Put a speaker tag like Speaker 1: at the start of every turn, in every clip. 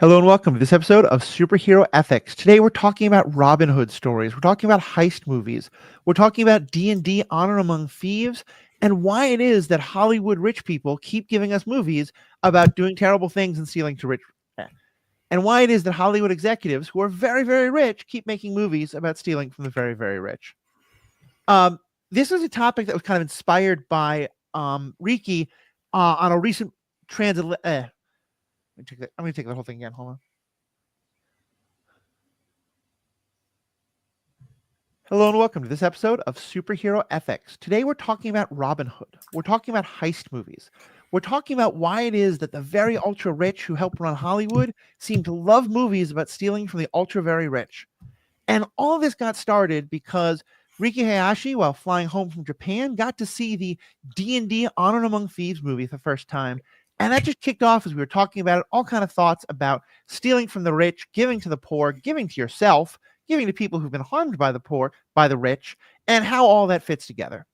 Speaker 1: Hello and welcome to this episode of Superhero Ethics. Today we're talking about Robin Hood stories. We're talking about heist movies. We're talking about D&D Honor Among Thieves and why it is that Hollywood rich people keep giving us movies about doing terrible things and stealing to rich and why it is that Hollywood executives who are very very rich keep making movies about stealing from the very very rich. Um this is a topic that was kind of inspired by Riki on a recent I'm going to take the whole thing again. Hold on. Hello and welcome to this episode of Superhero Ethics. Today we're talking about Robin Hood. We're talking about heist movies. We're talking about why it is that the very ultra rich who help run Hollywood seem to love movies about stealing from the ultra very rich. And all of this got started because Riki Hayashi, while flying home from Japan, got to see the D&D Honor Among Thieves movie for the first time. And that just kicked off as we were talking about it, all kind of thoughts about stealing from the rich, giving to the poor, giving to yourself, giving to people who've been harmed by the poor, by the rich, and how all that fits together.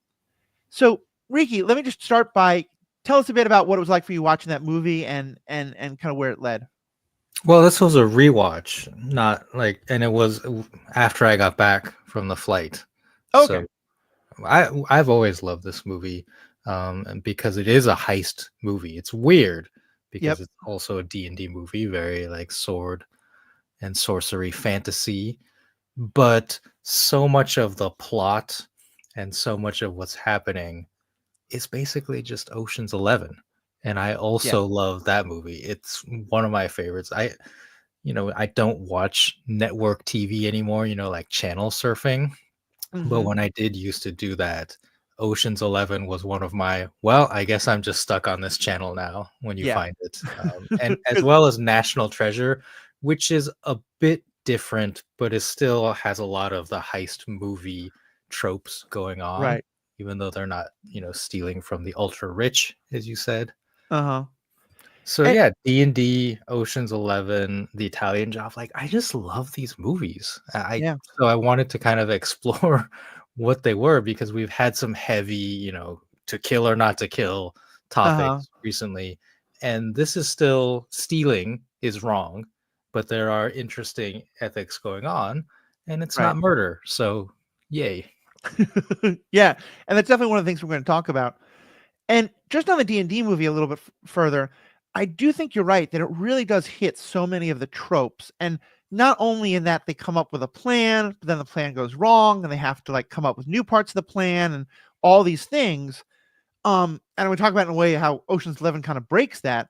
Speaker 1: So, Riki, let me just start by tell us a bit about what it was like for you watching that movie and kind of where it led.
Speaker 2: Well, this was a rewatch, not like, and it was after I got back from the flight.
Speaker 1: Okay.
Speaker 2: So I've always loved this movie, and because it is a heist movie. It's weird
Speaker 1: Yep.
Speaker 2: because it's also a D&D movie, very like sword and sorcery fantasy, but so much of the plot and so much of what's happening is basically just Ocean's 11. And I
Speaker 1: Yeah.
Speaker 2: also love that movie. It's one of my favorites. I don't watch network TV anymore, like channel surfing. But
Speaker 1: Mm-hmm.
Speaker 2: when I did used to do that, Ocean's 11 was one of my, well, I guess I'm just stuck on this channel now when you
Speaker 1: Yeah.
Speaker 2: find it. And as well as National Treasure, which is a bit different, but it still has a lot of the heist movie tropes going on,
Speaker 1: Right.
Speaker 2: even though they're not, stealing from the ultra rich, as you said.
Speaker 1: Uh-huh.
Speaker 2: So
Speaker 1: And
Speaker 2: yeah, D&D, Ocean's 11, The Italian Job, like I just love these movies.
Speaker 1: yeah.
Speaker 2: So I wanted to kind of explore what they were because we've had some heavy, to kill or not to kill
Speaker 1: Uh-huh.
Speaker 2: topics recently. And this is still stealing is wrong, but there are interesting ethics going on and it's not
Speaker 1: Right.
Speaker 2: murder. So yay.
Speaker 1: Yeah, and that's definitely one of the things we're going to talk about. And just on the D&D movie a little bit further, I do think you're right that it really does hit so many of the tropes, and not only in that they come up with a plan, but then the plan goes wrong and they have to like come up with new parts of the plan and all these things. And we talk about in a way how Ocean's 11 kind of breaks that,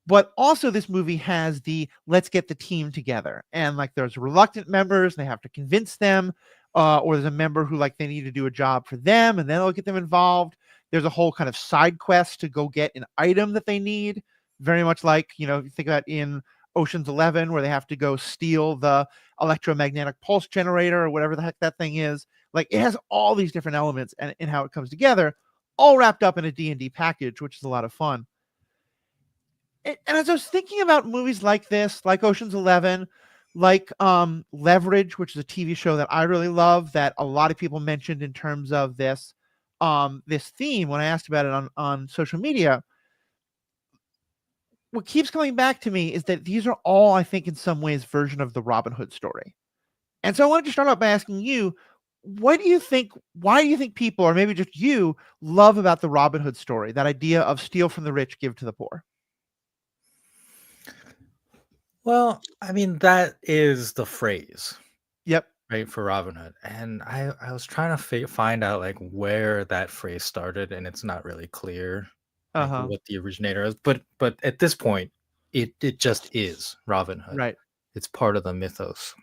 Speaker 1: but also this movie has the let's get the team together, and like there's reluctant members and they have to convince them, or there's a member who like they need to do a job for them and then they'll get them involved. There's a whole kind of side quest to go get an item that they need, very much like, if you think about in Ocean's 11 where they have to go steal the electromagnetic pulse generator or whatever the heck that thing is. Like it has all these different elements and in how it comes together, all wrapped up in a D&D package, which is a lot of fun. And as I was thinking about movies like this, like Ocean's 11, like Leverage, which is a TV show that I really love, that a lot of people mentioned in terms of this theme when I asked about it on social media, what keeps coming back to me is that these are all, I think, in some ways, version of the Robin Hood story. And so I wanted to start out by asking you, what do you think? Why do you think people, or maybe just you, love about the Robin Hood story? That idea of steal from the rich, give to the poor.
Speaker 2: Well, I mean, that is the phrase.
Speaker 1: Yep.
Speaker 2: Right, for Robin Hood, and I was trying to find out, like, where that phrase started, and it's not really clear,
Speaker 1: Uh
Speaker 2: like,
Speaker 1: huh.
Speaker 2: what the originator is, but at this point, it just is Robin Hood.
Speaker 1: Right.
Speaker 2: It's part of the mythos,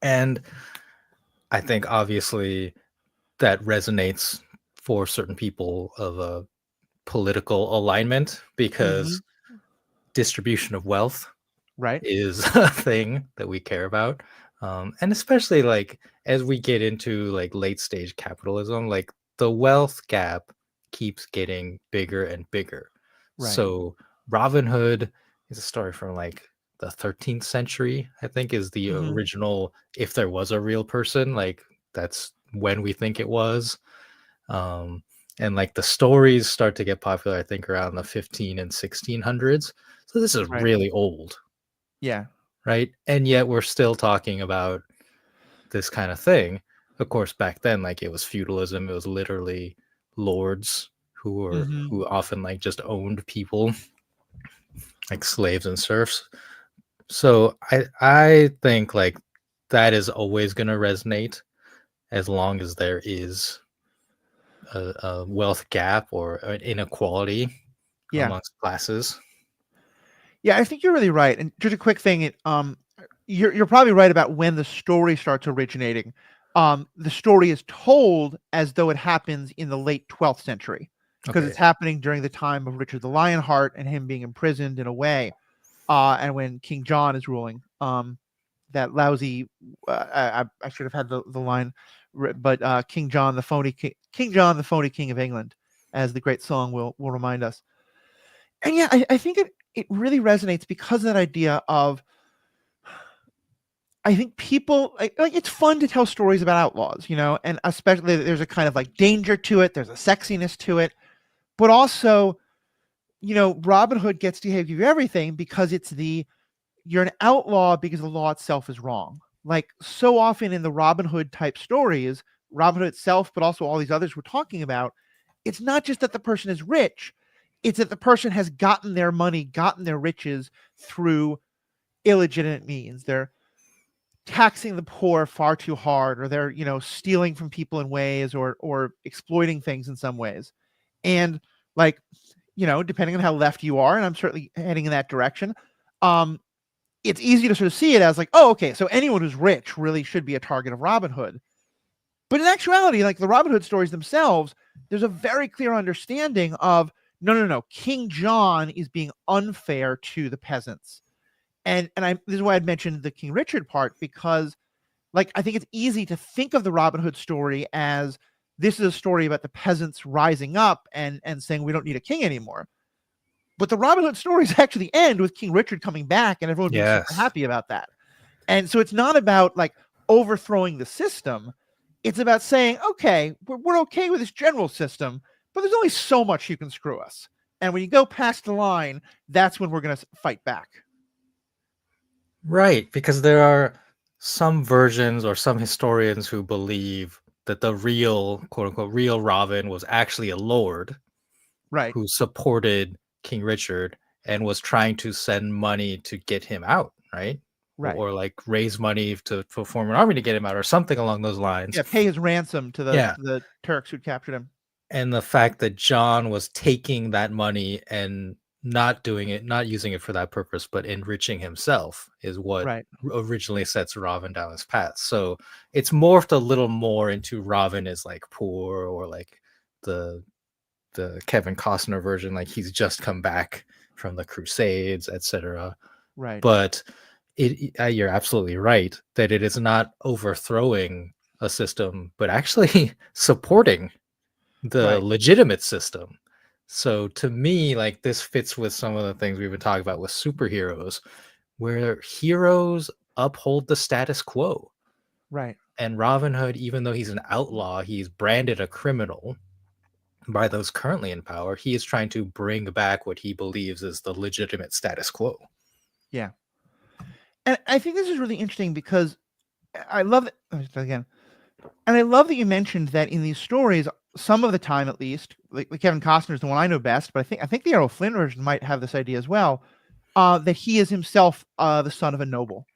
Speaker 2: and I think, obviously, that resonates for certain people of a political alignment
Speaker 1: Mm-hmm.
Speaker 2: because distribution of wealth
Speaker 1: Right.
Speaker 2: is a thing that we care about. And especially like as we get into like late stage capitalism, like the wealth gap keeps getting bigger and bigger.
Speaker 1: Right.
Speaker 2: So Robin Hood is a story from like the 13th century, I think, is the
Speaker 1: Mm-hmm.
Speaker 2: original. If there was a real person, like that's when we think it was. Um, and like the stories start to get popular, I think, around the 15 and 1600s. So this is
Speaker 1: Right.
Speaker 2: really old.
Speaker 1: Yeah.
Speaker 2: right? And yet we're still talking about this kind of thing. Of course, back then, like it was feudalism. It was literally lords
Speaker 1: Mhm.
Speaker 2: who often like just owned people like slaves and serfs. So I think like that is always going to resonate as long as there is a wealth gap or an inequality
Speaker 1: Yeah.
Speaker 2: amongst classes.
Speaker 1: Yeah, I think you're really right. And just a quick thing, you're probably right about when the story starts originating. The story is told as though it happens in the late 12th century because it's
Speaker 2: Okay.
Speaker 1: happening during the time of Richard the Lionheart and him being imprisoned in a way, and when King John is ruling. That lousy, I should have had the line, but King John the phony King John the phony King of England, as the great song will remind us. And yeah, I think it really resonates because of that idea of, I think people like it's fun to tell stories about outlaws, and especially there's a kind of like danger to it, there's a sexiness to it, but also, Robin Hood gets to give you everything because you're an outlaw because the law itself is wrong. Like so often in the Robin Hood type stories, Robin Hood itself, but also all these others we're talking about, it's not just that the person is rich, it's that the person has gotten their money, gotten their riches through illegitimate means. They're taxing the poor far too hard, or they're, stealing from people in ways, or exploiting things in some ways. And like, depending on how left you are, and I'm certainly heading in that direction, um, it's easy to sort of see it as like, oh, okay, so anyone who's rich really should be a target of Robin Hood. But in actuality, like the Robin Hood stories themselves, there's a very clear understanding of no, no, no. King John is being unfair to the peasants, and this is why I'd mentioned the King Richard part, because like I think it's easy to think of the Robin Hood story as this is a story about the peasants rising up and saying we don't need a king anymore. But the Robin Hood stories actually end with King Richard coming back and everyone being super
Speaker 2: Yes.
Speaker 1: happy about that. And so it's not about like overthrowing the system. It's about saying, okay, we're okay with this general system, but there's only so much you can screw us. And when you go past the line, that's when we're going to fight back.
Speaker 2: Right, because there are some versions or some historians who believe that the real, quote unquote, real Robin was actually a lord
Speaker 1: Right,
Speaker 2: who supported King Richard and was trying to send money to get him out, right?
Speaker 1: right.
Speaker 2: Or like raise money to form an army to get him out, or something along those lines.
Speaker 1: Yeah, pay his ransom to the
Speaker 2: Yeah.
Speaker 1: to the Turks who captured him.
Speaker 2: And the fact that John was taking that money and not doing it, not using it for that purpose, but enriching himself is what
Speaker 1: Right,
Speaker 2: originally sets Robin down his path. So it's morphed a little more into Robin is like poor, or like the Kevin Costner version, like he's just come back from the Crusades, etc.
Speaker 1: right,
Speaker 2: But you're absolutely right that it is not overthrowing a system, but actually supporting the
Speaker 1: right.
Speaker 2: legitimate system. So to me, like this fits with some of the things we've been talking about with superheroes, where heroes uphold the status quo.
Speaker 1: Right.
Speaker 2: And Robin Hood, even though he's an outlaw, he's branded a criminal by those currently in power. He is trying to bring back what he believes is the legitimate status quo.
Speaker 1: Yeah. And I think this is really interesting because I love it again. And I love that you mentioned that in these stories, some of the time at least, like Kevin Costner is the one I know best, but I think the Errol Flynn version might have this idea as well, that he is himself the son of a noble,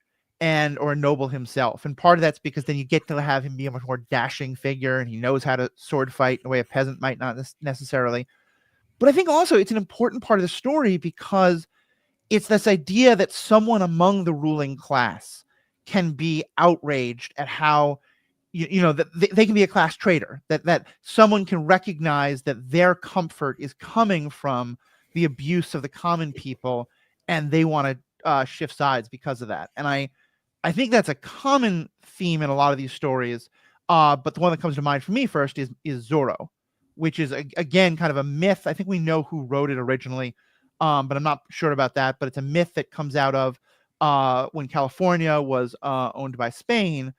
Speaker 1: or a noble himself. And part of that's because then you get to have him be a much more dashing figure, and he knows how to sword fight in a way a peasant might not necessarily. But I think also it's an important part of the story because it's this idea that someone among the ruling class can be outraged at how that they can be a class traitor, that someone can recognize that their comfort is coming from the abuse of the common people, and they want to shift sides because of that. And I think that's a common theme in a lot of these stories. But the one that comes to mind for me first is Zorro, which is again kind of a myth. I think we know who wrote it originally, but I'm not sure about that. But it's a myth that comes out of when California was owned by Spain,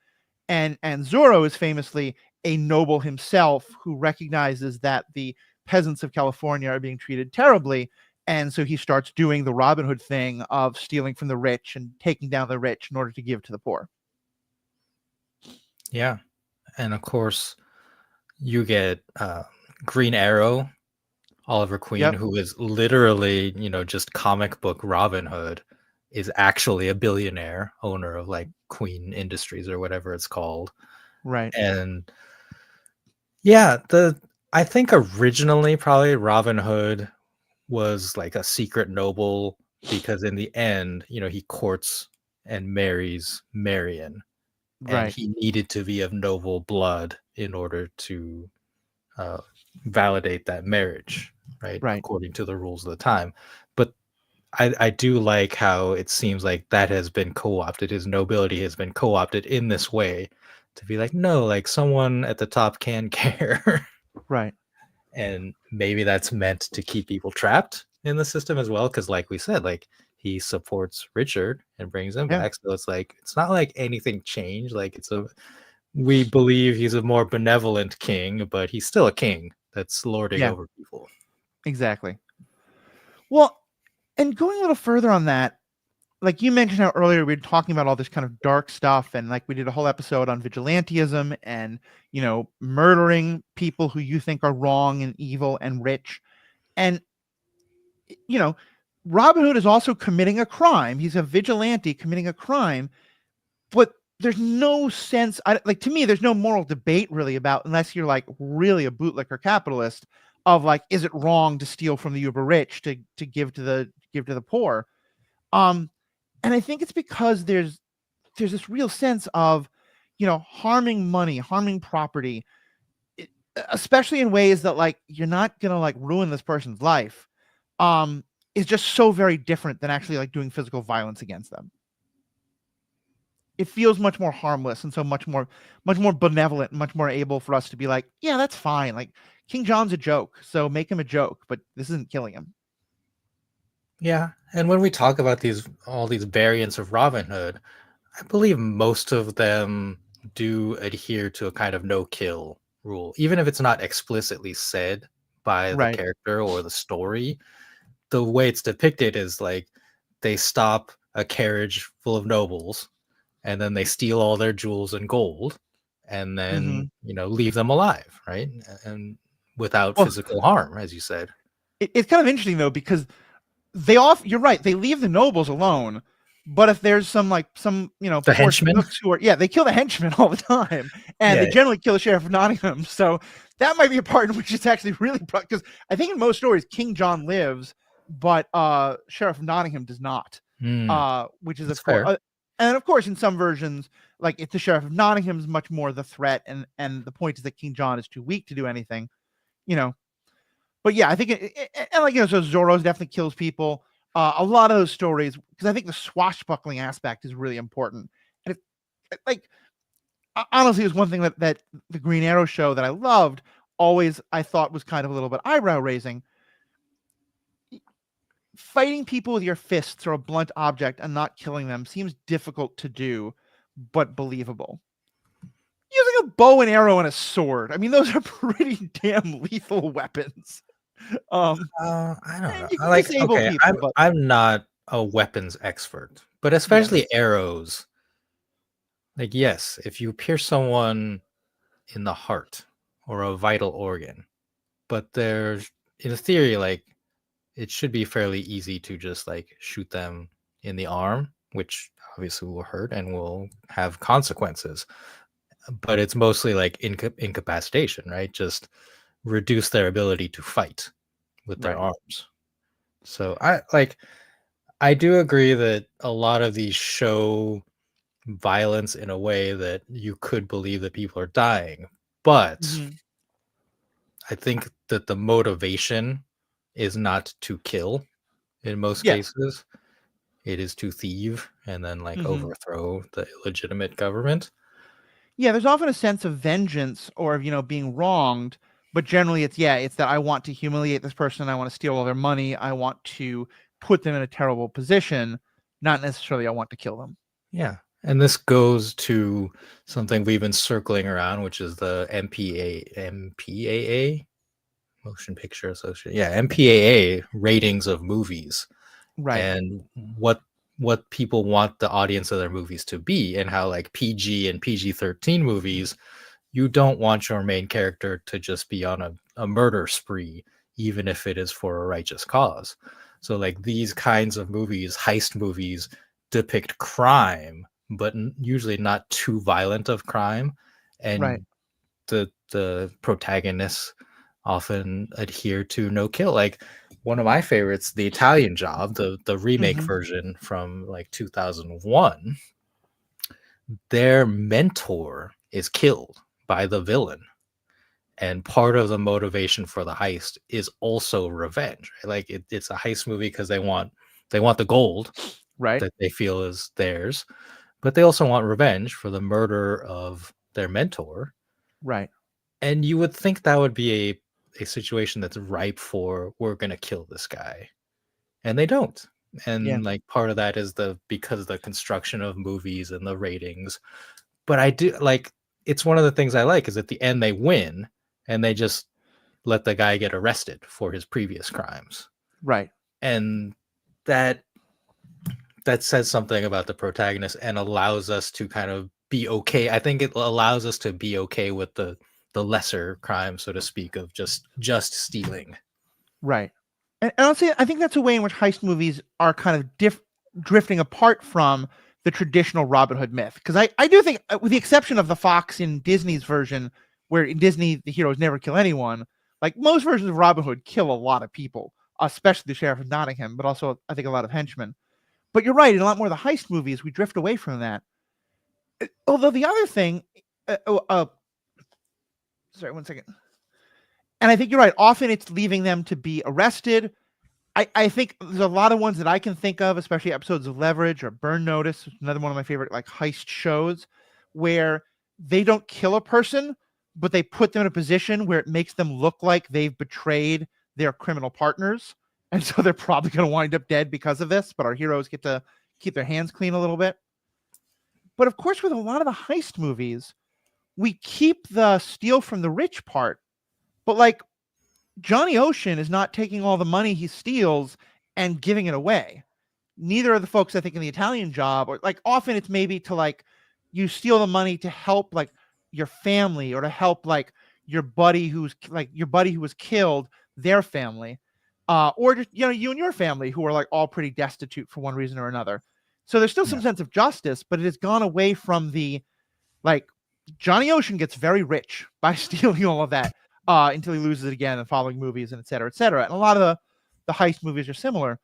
Speaker 1: and Zorro is famously a noble himself who recognizes that the peasants of California are being treated terribly, And so he starts doing the Robin Hood thing of stealing from the rich and taking down the rich in order to give to the poor.
Speaker 2: Yeah. And of course, you get Green Arrow, Oliver Queen,
Speaker 1: Yep.
Speaker 2: who is literally, just comic book Robin Hood, is actually a billionaire owner of like Queen Industries or whatever it's called.
Speaker 1: Right.
Speaker 2: And yeah, I think originally probably Robin Hood was like a secret noble because in the end, he courts and marries Marion, and
Speaker 1: Right.
Speaker 2: he needed to be of noble blood in order to uh, validate that marriage, right?
Speaker 1: Right.
Speaker 2: According to the rules of the time. But I do like how it seems like that has been co-opted. His nobility has been co-opted in this way to be like, no, like someone at the top can care.
Speaker 1: Right.
Speaker 2: And maybe that's meant to keep people trapped in the system as well. Cause like we said, like he supports Richard and brings him
Speaker 1: Yeah.
Speaker 2: back. So it's like, it's not like anything changed. Like we believe he's a more benevolent king, but he's still a king that's lording
Speaker 1: Yeah.
Speaker 2: over people.
Speaker 1: Exactly. Well, and going a little further on that, like you mentioned how earlier we were talking about all this kind of dark stuff, and like we did a whole episode on vigilantism and murdering people who you think are wrong and evil and rich. And you know, Robin Hood is also committing a crime. He's a vigilante committing a crime, but there's no sense. Like to me, there's no moral debate really about unless you're like really a bootlicker capitalist of like, is it wrong to steal from the uber rich to give to the poor? Um, and I think it's because there's this real sense of harming money, harming property, especially in ways that like you're not gonna like ruin this person's life. Is just so very different than actually like doing physical violence against them. It feels much more harmless and so much more benevolent, much more able for us to be like, yeah, that's fine. Like King John's a joke, so make him a joke, but this isn't killing him.
Speaker 2: Yeah. And when we talk about all these variants of Robin Hood, I believe most of them do adhere to a kind of no kill rule, even if it's not explicitly said by the
Speaker 1: Right.
Speaker 2: character or the story. The way it's depicted is like they stop a carriage full of nobles and then they steal all their jewels and gold and
Speaker 1: Mm-hmm.
Speaker 2: then, leave them alive, right? And without
Speaker 1: Well,
Speaker 2: physical harm, as you said.
Speaker 1: it's kind of interesting though because you're right, they leave the nobles alone, but if there's some
Speaker 2: The
Speaker 1: poor
Speaker 2: henchmen?
Speaker 1: snooks who are, yeah, they kill the henchmen all the time, and they
Speaker 2: Yeah.
Speaker 1: generally kill the sheriff of Nottingham. So that might be a part in which it's actually really because I think in most stories King John lives, but Sheriff of Nottingham does not,
Speaker 2: Mm,
Speaker 1: which is
Speaker 2: that's
Speaker 1: of course,
Speaker 2: fair.
Speaker 1: and of course in some versions like if the Sheriff of Nottingham is much more the threat, and the point is that King John is too weak to do anything, you know but yeah, I think and like so Zorro's definitely kills people. A lot of those stories, because I think the swashbuckling aspect is really important. And like honestly, it was one thing that the Green Arrow show that I loved always I thought was kind of a little bit eyebrow raising. Fighting people with your fists or a blunt object and not killing them seems difficult to do, but believable. Using a bow and arrow and a sword, I mean, those are pretty damn lethal weapons. Um,
Speaker 2: I don't know.
Speaker 1: and you
Speaker 2: I
Speaker 1: can
Speaker 2: like
Speaker 1: disable
Speaker 2: okay,
Speaker 1: people,
Speaker 2: I'm
Speaker 1: but
Speaker 2: I'm not a weapons expert, but especially
Speaker 1: yes.
Speaker 2: arrows. Like yes, if you pierce someone in the heart or a vital organ, but there's in theory like it should be fairly easy to just like shoot them in the arm, which obviously will hurt and will have consequences. But it's mostly like incapacitation, right? Just reduce their ability to fight with their
Speaker 1: Right.
Speaker 2: arms. So I do agree that a lot of these show violence in a way that you could believe that people are dying. But
Speaker 1: Mhm.
Speaker 2: I think that the motivation is not to kill in most
Speaker 1: Yes.
Speaker 2: cases. It is to thieve and then like
Speaker 1: Mhm.
Speaker 2: overthrow the illegitimate government.
Speaker 1: Yeah, there's often a sense of vengeance or of, being wronged, but generally it's that I want to humiliate this person, I want to steal all their money, I want to put them in a terrible position, not necessarily I want to kill them.
Speaker 2: Yeah. And this goes to something we've been circling around, which is the MPAA. Motion Picture Association. Yeah, MPAA ratings of movies
Speaker 1: Right.
Speaker 2: and what people want the audience of their movies to be, and how like PG and PG-13 movies, you don't want your main character to just be on a murder spree, even if it is for a righteous cause. So like these kinds of movies, heist movies, depict crime, but usually not too violent of crime,
Speaker 1: Right.
Speaker 2: and the protagonists often adhere to no kill. Like one of my favorites, The Italian Job, the remake
Speaker 1: Hmm.
Speaker 2: version from like 2001. Their mentor is killed by the villain, and part of the motivation for the heist is also revenge. Right? Like it's a heist movie because they want the gold
Speaker 1: Right.
Speaker 2: that they feel is theirs, but they also want revenge for the murder of their mentor.
Speaker 1: Right.
Speaker 2: And you would think that would be a situation that's ripe for, we're gonna kill this guy, and they don't.
Speaker 1: Yeah.
Speaker 2: And like part of that is because of the construction of movies and the ratings. But I do like, it's one of the things I like is at the end they win, and they just let the guy get arrested for his previous crimes.
Speaker 1: Right.
Speaker 2: And that that says something about the protagonist and allows us to kind of be okay. I think it allows us to be okay with the lesser crime, so to speak, of just stealing.
Speaker 1: Right. And I'll say I think that's a way in which heist movies are kind of drifting apart from the traditional Robin Hood myth. Because I do think, with the exception of the Fox in Disney's version, where in Disney the heroes never kill anyone, like most versions of Robin Hood kill a lot of people, especially the Sheriff of Nottingham, but also I think a lot of henchmen. But you're right, in a lot more of the heist movies, we drift away from that. Although the other thing, sorry, 1 second. And I think you're right. Often it's leaving them to be arrested. I think there's a lot of ones that I can think of, especially episodes of Leverage or Burn Notice, which is another one of my favorite like heist shows, where they don't kill a person, but they put them in a position where it makes them look like they've betrayed their criminal partners. And so they're probably going to wind up dead because of this, but our heroes get to keep their hands clean a little bit. But of course, with a lot of the heist movies, we keep the steal from the rich part, but like Johnny Ocean is not taking all the money he steals and giving it away. Neither of the folks I think in The Italian Job, or like often it's maybe to like you steal the money to help like your family or to help like your buddy who was killed, their family, or just you and your family who are like all pretty destitute for one reason or another. So there's still
Speaker 2: Yeah.
Speaker 1: some sense of justice, but it has gone away from the like Johnny Ocean gets very rich by stealing all of that until he loses it again in the following movies, and et cetera, et cetera. And a lot of the heist movies are similar.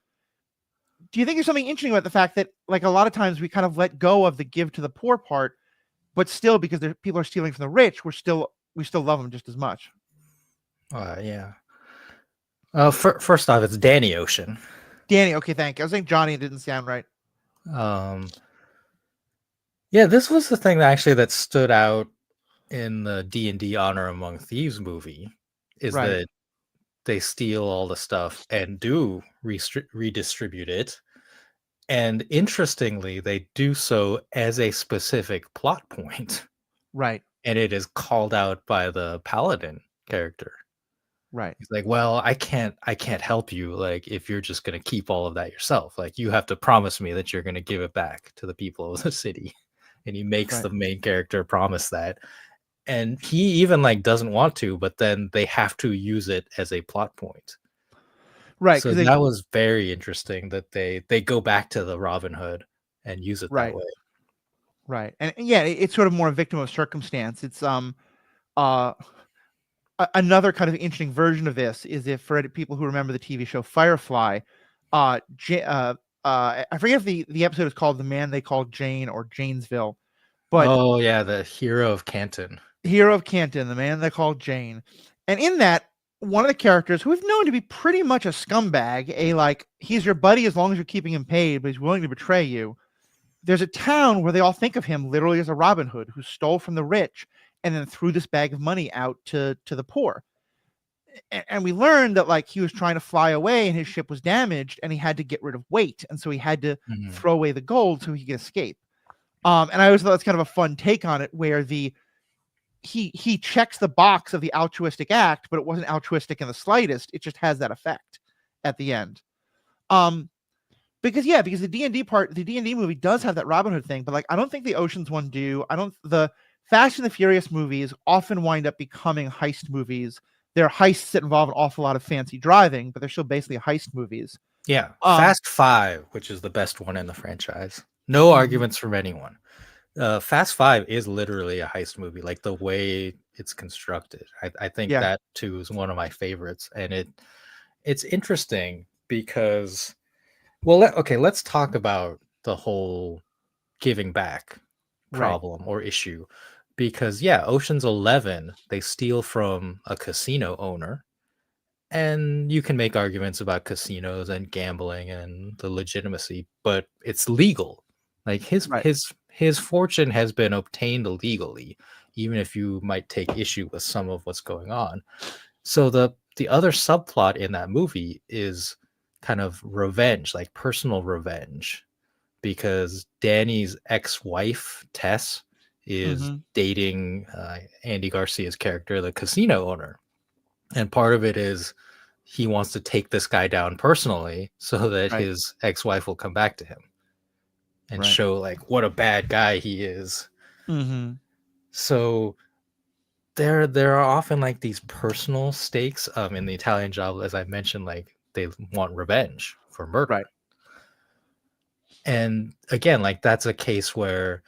Speaker 1: Do you think there's something interesting about the fact that, like, a lot of times we kind of let go of the give to the poor part, but still, because people are stealing from the rich, we still love them just as much?
Speaker 2: Yeah. First off, it's Danny Ocean.
Speaker 1: Danny, okay, thank you. I was saying Johnny, it didn't sound right.
Speaker 2: Um, yeah, this was the thing that stood out in the D&D Honor Among Thieves movie, is
Speaker 1: Right,
Speaker 2: that they steal all the stuff and do redistribute it. And interestingly, they do so as a specific plot point,
Speaker 1: right,
Speaker 2: and it is called out by the paladin character.
Speaker 1: right,
Speaker 2: He's like, "Well, I can't help you, like, if you're just gonna keep all of that yourself. Like, you have to promise me that you're gonna give it back to the people of the city." And he makes
Speaker 1: right,
Speaker 2: the main character promise that. And he even like doesn't want to, but then they have to use it as a plot point.
Speaker 1: right.
Speaker 2: So
Speaker 1: Because they
Speaker 2: that was very interesting that they go back to the Robin Hood and use it that
Speaker 1: right,
Speaker 2: way.
Speaker 1: right, and yeah, it's sort of more a victim of circumstance. It's uh another kind of interesting version of this is if for people who remember the TV show Firefly, uh, I forget if the episode is called "The Man They Called Jane" or Janesville, but
Speaker 2: Oh yeah, the hero of Canton.
Speaker 1: Hero of Canton, the man they called Jane, and in that one of the characters who we've known to be pretty much a scumbag, he's your buddy as long as you're keeping him paid, but he's willing to betray you. There's a town where they all think of him literally as a Robin Hood who stole from the rich and then threw this bag of money out to the poor. And we learned that like he was trying to fly away and his ship was damaged and he had to get rid of weight, and so he had to
Speaker 2: Mhm.
Speaker 1: throw away the gold so he could escape. And I always thought that's kind of a fun take on it, where he checks the box of the altruistic act, but it wasn't altruistic in the slightest. It just has that effect at the end. Um, because the D and D movie does have that Robin Hood thing, but like I don't think the Ocean's one do. I don't the Fast and the Furious movies often wind up becoming heist movies. They're heists that involve an awful lot of fancy driving, but they're still basically heist movies.
Speaker 2: Yeah,
Speaker 1: Um,
Speaker 2: Fast 5, which is the best one in the franchise. No
Speaker 1: mhm,
Speaker 2: arguments from anyone. Fast 5 is literally a heist movie, like the way it's constructed. I think
Speaker 1: yeah,
Speaker 2: that too is one of my favorites, and it's interesting because, well, okay, let's talk about the whole giving back
Speaker 1: right.
Speaker 2: problem or issue, because yeah, Ocean's 11, they steal from a casino owner, and you can make arguments about casinos and gambling and the legitimacy, but it's legal. Like
Speaker 1: Right.
Speaker 2: his fortune has been obtained legally, even if you might take issue with some of what's going on. So the other subplot in that movie is kind of revenge, like personal revenge, because Danny's ex-wife Tess is
Speaker 1: Mhm.
Speaker 2: dating Andy Garcia's character, the casino owner, and part of it is he wants to take this guy down personally so that
Speaker 1: Right.
Speaker 2: his ex-wife will come back to him and
Speaker 1: Right.
Speaker 2: show like what a bad guy he is.
Speaker 1: Mhm.
Speaker 2: So there are often like these personal stakes in the Italian Job, as I mentioned, like they want revenge for murder.
Speaker 1: Right.
Speaker 2: And again, like that's a case where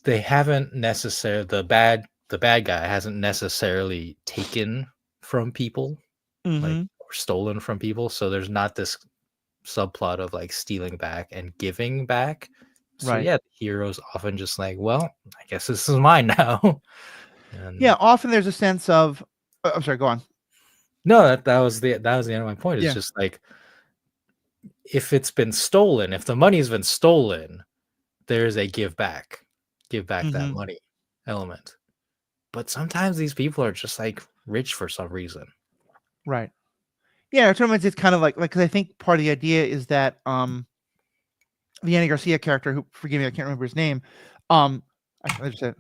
Speaker 2: they haven't necessarily the bad guy hasn't necessarily taken from people, like,
Speaker 1: Mhm.
Speaker 2: or stolen from people, so there's not this subplot of like stealing back and giving back. So
Speaker 1: Right.
Speaker 2: yeah, the hero's often just like, well, I guess this is mine now.
Speaker 1: Yeah,
Speaker 2: And
Speaker 1: often there's a sense of I'm sorry, go on.
Speaker 2: no, that was the end of my point. It's
Speaker 1: Yeah.
Speaker 2: just like, if it's been stolen, if the money's been stolen, there's a give back that
Speaker 1: Mhm.
Speaker 2: money element. But sometimes these people are just like rich for some reason.
Speaker 1: Right. Yeah, in terms it's kind of like because I think part of the idea is that the Andy Garcia character, who forgive me, I can't remember his name. I just said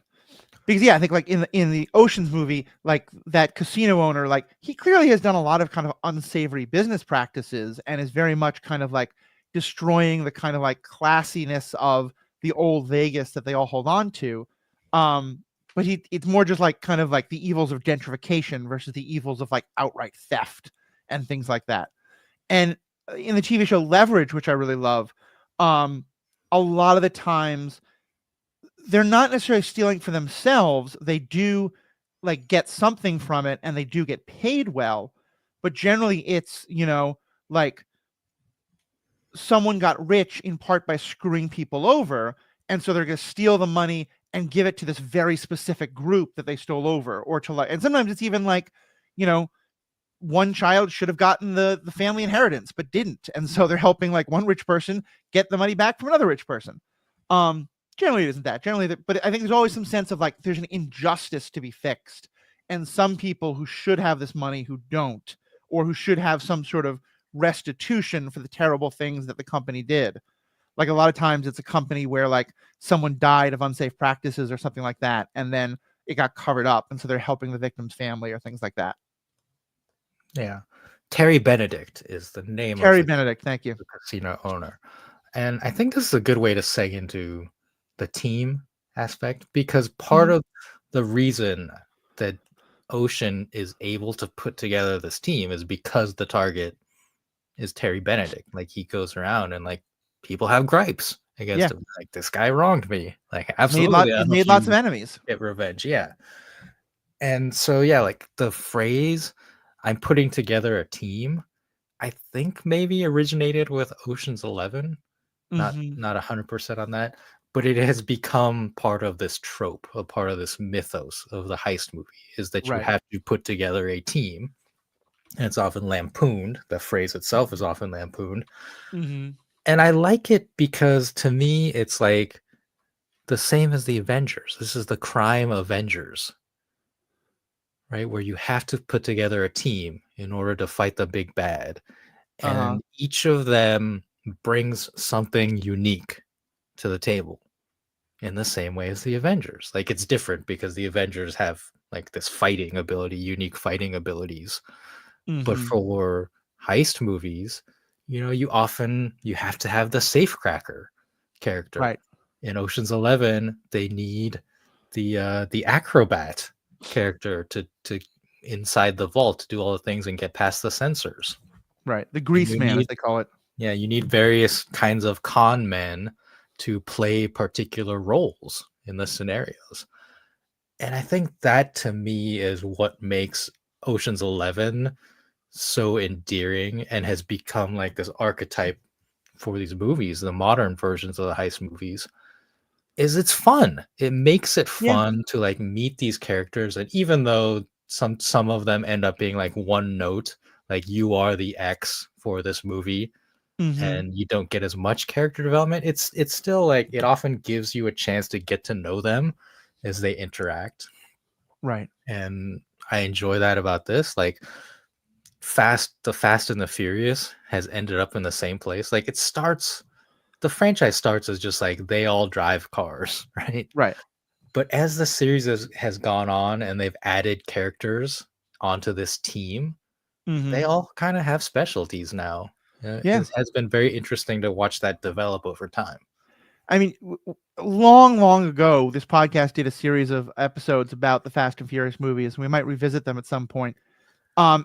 Speaker 1: because yeah, I think like in the Ocean's movie, like that casino owner, like he clearly has done a lot of kind of unsavory business practices and is very much kind of like destroying the kind of like classiness of the old Vegas that they all hold on to. But it's more just like kind of like the evils of gentrification versus the evils of like outright theft and things like that. And in the TV show Leverage, which I really love, um, a lot of the times they're not necessarily stealing for themselves. They do like get something from it and they do get paid well, but generally it's, like someone got rich in part by screwing people over, and so they're going to steal the money and give it to this very specific group that they stole over, or to like, and sometimes it's even like, you know, one child should have gotten the family inheritance but didn't, and so they're helping like one rich person get the money back from another rich person. um Generally it isn't that, but I think there's always some sense of like there's an injustice to be fixed, and some people who should have this money who don't, or who should have some sort of restitution for the terrible things that the company did. Like a lot of times it's a company where like someone died of unsafe practices or something like that, and then it got covered up, and so they're helping the victim's family or things like that.
Speaker 2: Yeah. Terry Benedict is the name of
Speaker 1: Terry Benedict, thank you.
Speaker 2: the casino owner. And I think this is a good way to seg into the team aspect, because part
Speaker 1: Mhm.
Speaker 2: of the reason that Ocean is able to put together this team is because the target is Terry Benedict. Like he goes around and like people have gripes against
Speaker 1: Yeah,
Speaker 2: him. Like, this guy wronged me. Like,
Speaker 1: made lot
Speaker 2: absolutely, I
Speaker 1: he's
Speaker 2: hope
Speaker 1: made lots of
Speaker 2: you
Speaker 1: enemies.
Speaker 2: get revenge. Yeah. And so yeah, like the phrase "I'm putting together a team," I think maybe originated with Ocean's 11.
Speaker 1: Mhm.
Speaker 2: Not 100% on that, but it has become part of this trope, a part of this mythos of the heist movie, is that you
Speaker 1: Right.
Speaker 2: have to put together a team, and it's often lampooned. The phrase itself is often lampooned.
Speaker 1: Mhm.
Speaker 2: And I like it because to me it's like the same as the Avengers. This is the crime Avengers, right? Where you have to put together a team in order to fight the big bad.
Speaker 1: Uh-huh.
Speaker 2: And each of them brings something unique to the table. in the same way as the Avengers. Like it's different because the Avengers have like this fighting ability, unique fighting abilities. But
Speaker 1: Mhm.
Speaker 2: for heist movies, you have to have the safecracker character.
Speaker 1: Right.
Speaker 2: In Ocean's 11, they need the acrobat character to inside the vault to do all the things and get past the sensors.
Speaker 1: Right. The
Speaker 2: And
Speaker 1: grease man, as they call it.
Speaker 2: you need various kinds of con men to play particular roles in the scenarios. And I think that to me is what makes Ocean's 11 so endearing and has become like this archetype for these movies, the modern versions of the heist movies, is it's fun. It makes it
Speaker 1: Yeah.
Speaker 2: fun to like meet these characters, and even though some of them end up being like one note, like you are the X for this movie,
Speaker 1: Mhm.
Speaker 2: and you don't get as much character development, it's still like it often gives you a chance to get to know them as they interact.
Speaker 1: Right.
Speaker 2: And I enjoy that about this. Like Fast and the Furious has ended up in the same place. Like the franchise starts as just like they all drive cars, right?
Speaker 1: Right.
Speaker 2: But as the series has gone on and they've added characters onto this team, they
Speaker 1: Mhm.
Speaker 2: all kind of have specialties now.
Speaker 1: Yeah.
Speaker 2: It has been very interesting to watch that develop over time.
Speaker 1: I mean, long, long ago, this podcast did a series of episodes about the Fast and Furious movies. We might revisit them at some point. And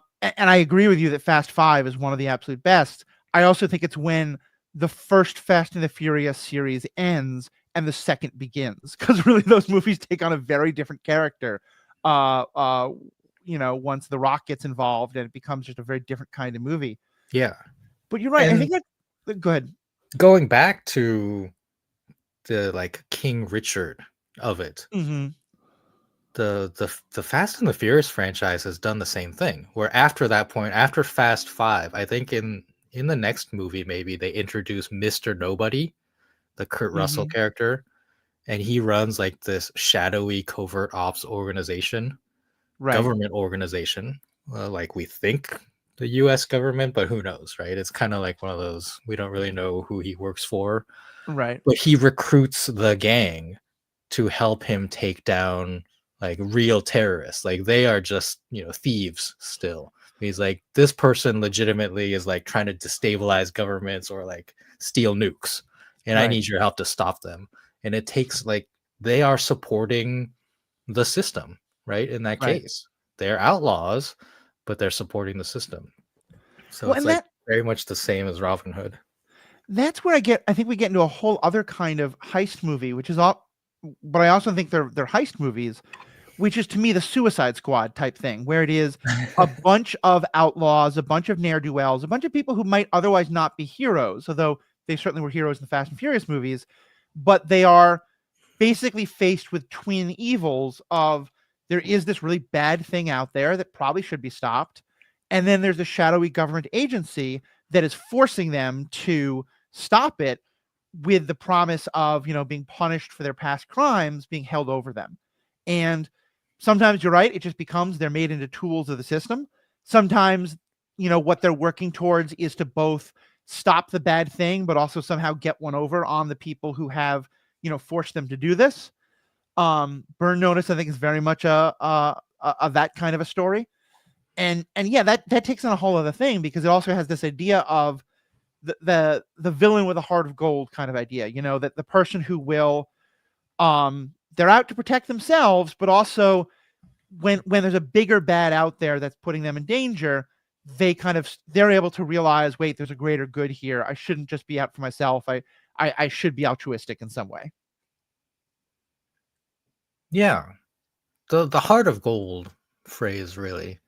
Speaker 1: I agree with you that Fast Five is one of the absolute best. I also think it's when the first Fast and the Furious series ends and the second begins, because really those movies take on a very different character. Uh, uh, once The Rock gets involved, and it becomes just a very different kind of movie.
Speaker 2: Yeah.
Speaker 1: But you're right. I
Speaker 2: And
Speaker 1: think that. Go ahead.
Speaker 2: going back to the like King Richard of it,
Speaker 1: Hmm.
Speaker 2: the Fast and the Furious franchise has done the same thing. Where after that point, after Fast Five, I think in the next movie maybe they introduce Mr. Nobody, the Kurt Russell
Speaker 1: Hmm.
Speaker 2: character, and he runs like this shadowy covert ops organization,
Speaker 1: Right.
Speaker 2: government organization, like we think the U.S. government, but who knows, right? It's kind of like one of those we don't really know who he works for,
Speaker 1: Right.
Speaker 2: but he recruits the gang to help him take down like real terrorists. Like they are just, thieves still. He's like, this person legitimately is like trying to destabilize governments or like steal nukes. And I
Speaker 1: Right.
Speaker 2: need your help to stop them. And it takes like they are supporting the system, right? In that
Speaker 1: Right.
Speaker 2: case, they're outlaws, but they're supporting the system. So
Speaker 1: Well,
Speaker 2: it's
Speaker 1: and
Speaker 2: like very much the same as Robin Hood.
Speaker 1: that's where I think we get into a whole other kind of heist movie, which is all, but I also think they're heist movies, which is to me the Suicide Squad type thing, where it is a bunch of outlaws, a bunch of ne'er-do-wells, a bunch of people who might otherwise not be heroes, although they certainly were heroes in the Fast and Furious movies, but they are basically faced with twin evils of there is this really bad thing out there that probably should be stopped, and then there's a shadowy government agency that is forcing them to stop it, with the promise of being punished for their past crimes being held over them. And sometimes you're right, it just becomes they're made into tools of the system. Sometimes what they're working towards is to both stop the bad thing but also somehow get one over on the people who have forced them to do this. Burn Notice, I think, is very much a that kind of a story. And yeah, that takes on a whole other thing, because it also has this idea of the villain with a heart of gold kind of idea, that the person who will, they're out to protect themselves, but also when there's a bigger bad out there that's putting them in danger, they're able to realize, wait, there's a greater good here. I shouldn't just be out for myself. I should be altruistic in some way.
Speaker 2: Yeah. The heart of gold phrase really,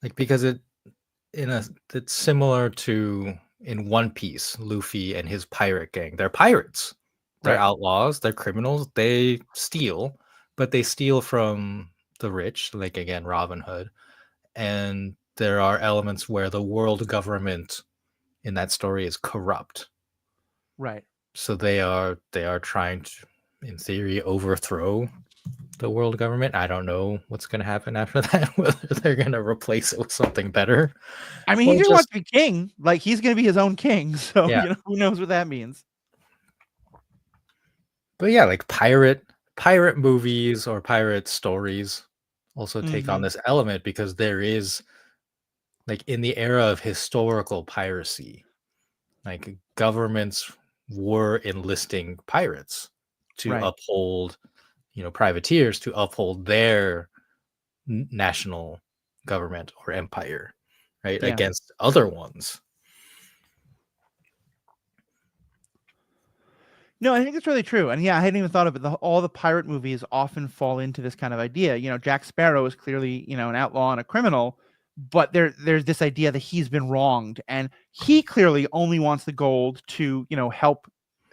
Speaker 2: like, because it's similar to in One Piece, Luffy and his pirate gang. They're pirates. They're
Speaker 1: Right.
Speaker 2: outlaws, they're criminals, they steal, but they steal from the rich, like again Robin Hood. And there are elements where the world government in that story is corrupt.
Speaker 1: Right.
Speaker 2: So they are trying to, in theory, overthrow the world government. I don't know what's going to happen after that, whether they're going to replace it with something better
Speaker 1: I mean, he
Speaker 2: or
Speaker 1: just
Speaker 2: just,
Speaker 1: wants to be king. Like, he's going to be his own king. So,
Speaker 2: yeah.
Speaker 1: who knows what that means?
Speaker 2: But yeah, like pirate movies or pirate stories also take on
Speaker 1: Mhm.
Speaker 2: this element because there is like in the era of historical piracy, like governments were enlisting pirates to
Speaker 1: Right.
Speaker 2: uphold, privateers to uphold their national government or empire, right,
Speaker 1: Yeah.
Speaker 2: against other ones.
Speaker 1: No, I think it's really true, and yeah, I hadn't even thought of it. All the pirate movies often fall into this kind of idea. Jack Sparrow is clearly, an outlaw and a criminal, but there's this idea that he's been wronged, and he clearly only wants the gold to,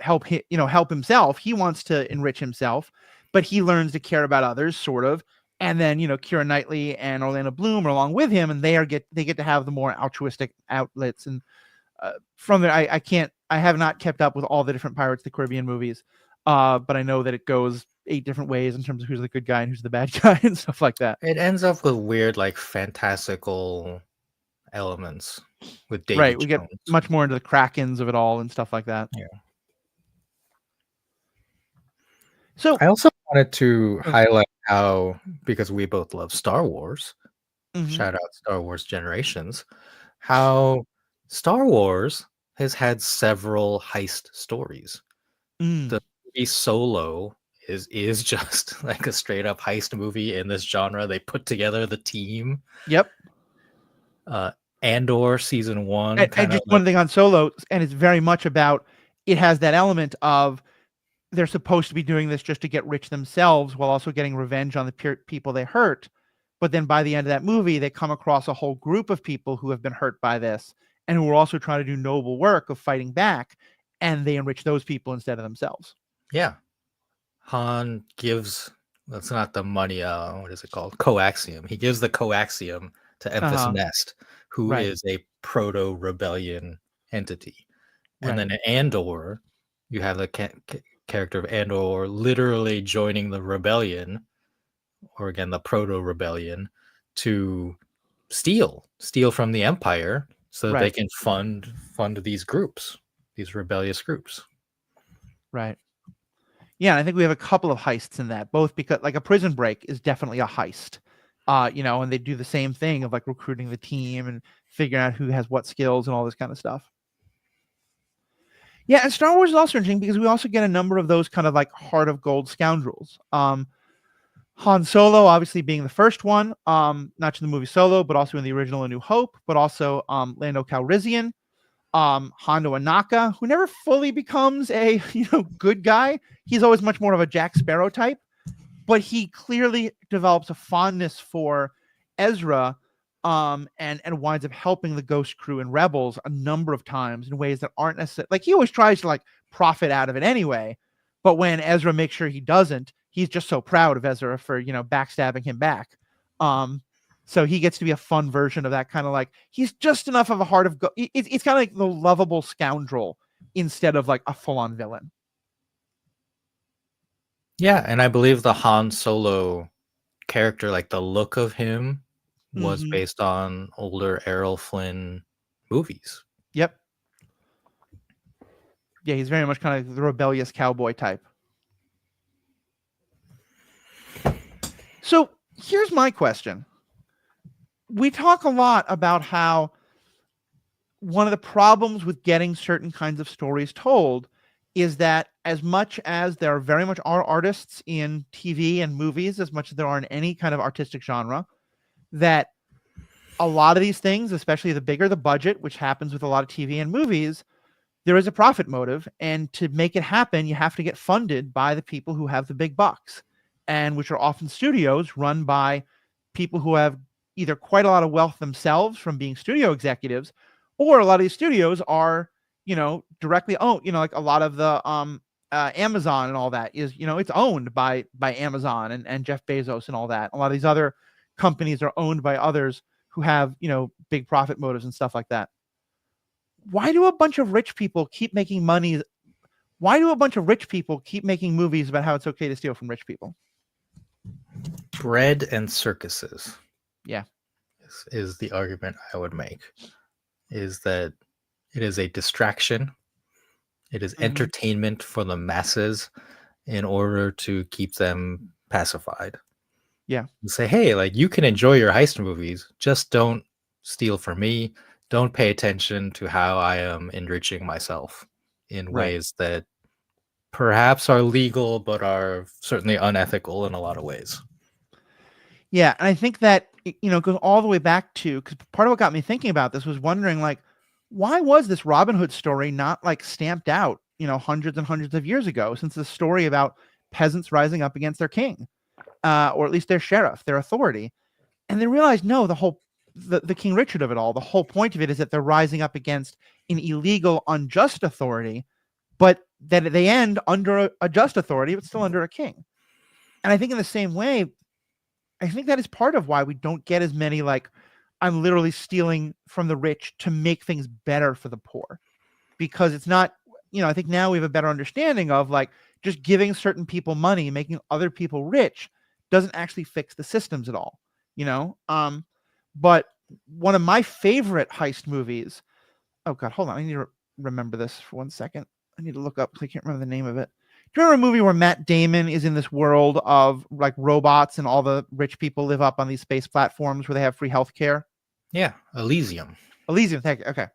Speaker 1: help himself. He wants to enrich himself, but he learns to care about others, sort of. And then, Keira Knightley and Orlando Bloom are along with him, and they get to have the more altruistic outlets. And from there, I have not kept up with all the different Pirates of the Caribbean movies, but I know that it goes 8 different ways in terms of who's the good guy and who's the bad guy and stuff like that.
Speaker 2: It ends up with weird, like fantastical elements with Davy
Speaker 1: Right, we get
Speaker 2: Jones.
Speaker 1: much more into the Krakens of it all and stuff like that.
Speaker 2: Yeah.
Speaker 1: So,
Speaker 2: I also wanted to
Speaker 1: oh,
Speaker 2: highlight how, because we both love Star Wars,
Speaker 1: mhm,
Speaker 2: shout out Star Wars Generations, how Star Wars has had several heist stories.
Speaker 1: mm,
Speaker 2: The movie Solo is just like a straight up heist movie in this genre. They put together the team.
Speaker 1: yep.
Speaker 2: Uh, Andor season one,
Speaker 1: And
Speaker 2: kind of
Speaker 1: just
Speaker 2: like
Speaker 1: one thing on Solo, and it's very much about, it has that element of they're supposed to be doing this just to get rich themselves while also getting revenge on the people they hurt. But then by the end of that movie, they come across a whole group of people who have been hurt by this and who are also trying to do noble work of fighting back. And they enrich those people instead of themselves.
Speaker 2: yeah. Han gives that's not the money. What is it called? Coaxium. He gives the coaxium to
Speaker 1: Uh
Speaker 2: Emphas
Speaker 1: huh.
Speaker 2: Nest, who
Speaker 1: Right.
Speaker 2: is a proto rebellion entity. And
Speaker 1: Right.
Speaker 2: then in Andor, you have the character of Andor literally joining the rebellion, or again the proto rebellion, to steal from the Empire, so that they
Speaker 1: Right.
Speaker 2: can fund these groups, these rebellious groups.
Speaker 1: Right. Yeah. And I think we have a couple of heists in that, both because like a Prison Break is definitely a heist. And they do the same thing of like recruiting the team and figuring out who has what skills and all this kind of stuff. Yeah, and Star Wars is also interesting because we also get a number of those kind of like heart of gold scoundrels. Han Solo, obviously being the first one, not just in the movie Solo, but also in the original A New Hope, but also Lando Calrissian, Hondo Anaka, who never fully becomes a good guy. He's always much more of a Jack Sparrow type, but he clearly develops a fondness for Ezra, and winds up helping the Ghost Crew and Rebels a number of times in ways that aren't necessarily like he always tries to like profit out of it anyway. But when Ezra makes sure he doesn't, he's just so proud of Ezra for backstabbing him back. Um, so he gets to be a fun version of that kind of like he's just enough of a heart of it's kind of like the lovable scoundrel instead of like a full on villain.
Speaker 2: Yeah, and I believe the Han Solo character, like the look of him, was
Speaker 1: Mm-hmm.
Speaker 2: based on older Errol Flynn movies.
Speaker 1: Yep. Yeah, he's very much kind of the rebellious cowboy type. So here's my question. We talk a lot about how one of the problems with getting certain kinds of stories told is that as much as there very much are artists in TV and movies, as much as there are in any kind of artistic genre, that a lot of these things, especially the bigger the budget, which happens with a lot of TV and movies, there is a profit motive. And to make it happen, you have to get funded by the people who have the big bucks, and which are often studios run by people who have either quite a lot of wealth themselves from being studio executives, or a lot of these studios are, directly owned, like a lot of the Amazon and all that is, it's owned by Amazon and Jeff Bezos and all that. A lot of these other companies are owned by others who have, big profit motives and stuff like that. Why do a bunch of rich people keep making money? Why do a bunch of rich people keep making movies about how it's okay to steal from rich people?
Speaker 2: Bread and circuses
Speaker 1: Yeah.
Speaker 2: is the argument I would make. Is that it is a distraction. It is
Speaker 1: Mm-hmm.
Speaker 2: entertainment for the masses, in order to keep them pacified.
Speaker 1: Yeah,
Speaker 2: And say, hey, like you can enjoy your heist movies, just don't steal from me. Don't pay attention to how I am enriching myself in
Speaker 1: right.
Speaker 2: ways that perhaps are legal, but are certainly unethical in a lot of ways.
Speaker 1: Yeah, and I think that goes all the way back to, because part of what got me thinking about this was wondering, like, why was this Robin Hood story not like stamped out, hundreds and hundreds of years ago? Since the story about peasants rising up against their king, or at least their sheriff, their authority, and they realized no, the King Richard of it all, the whole point of it is that they're rising up against an illegal, unjust authority, but that they end under a just authority, but still under a king. And I think in the same way, I think that is part of why we don't get as many like I'm literally stealing from the rich to make things better for the poor, because it's not, I think now we have a better understanding of like just giving certain people money, making other people rich doesn't actually fix the systems at all, you know? But one of my favorite heist movies, oh God, hold on. I need to remember this for 1 second. I need to look up because I can't remember the name of it. Do you remember a movie where Matt Damon is in this world of like robots and all the rich people live up on these space platforms where they have free healthcare?
Speaker 2: Yeah, Elysium.
Speaker 1: Elysium, thank you. Okay.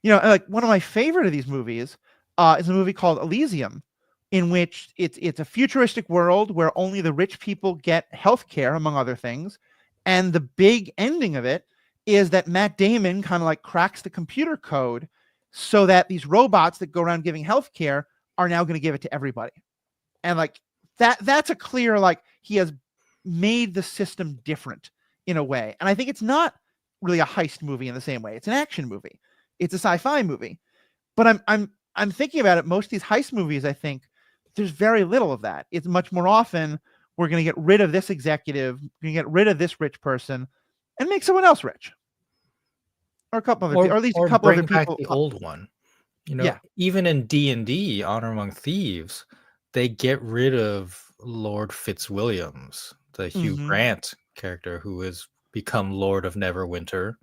Speaker 1: Like one of my favorite of these movies is a movie called Elysium, in which it's a futuristic world where only the rich people get healthcare, among other things. And the big ending of it is that Matt Damon kind of like cracks the computer code so that these robots that go around giving healthcare are now going to give it to everybody. And like that's a clear, like, he has made the system different in a way. And I think it's not really a heist movie in the same way. It's an action movie. It's a sci-fi movie. But I'm thinking about it. Most of these heist movies, I think, there's very little of that. It's much more often we're going to get rid of this executive, we're going to get rid of this rich person, and make someone else rich, or a couple other, or at least a
Speaker 2: Or
Speaker 1: couple other
Speaker 2: bring back
Speaker 1: people.
Speaker 2: the old one.
Speaker 1: Yeah.
Speaker 2: Even in D&D, Honor Among Thieves, they get rid of Lord Fitzwilliams, the Hugh
Speaker 1: Mm-hmm.
Speaker 2: Grant character who has become Lord of Neverwinter,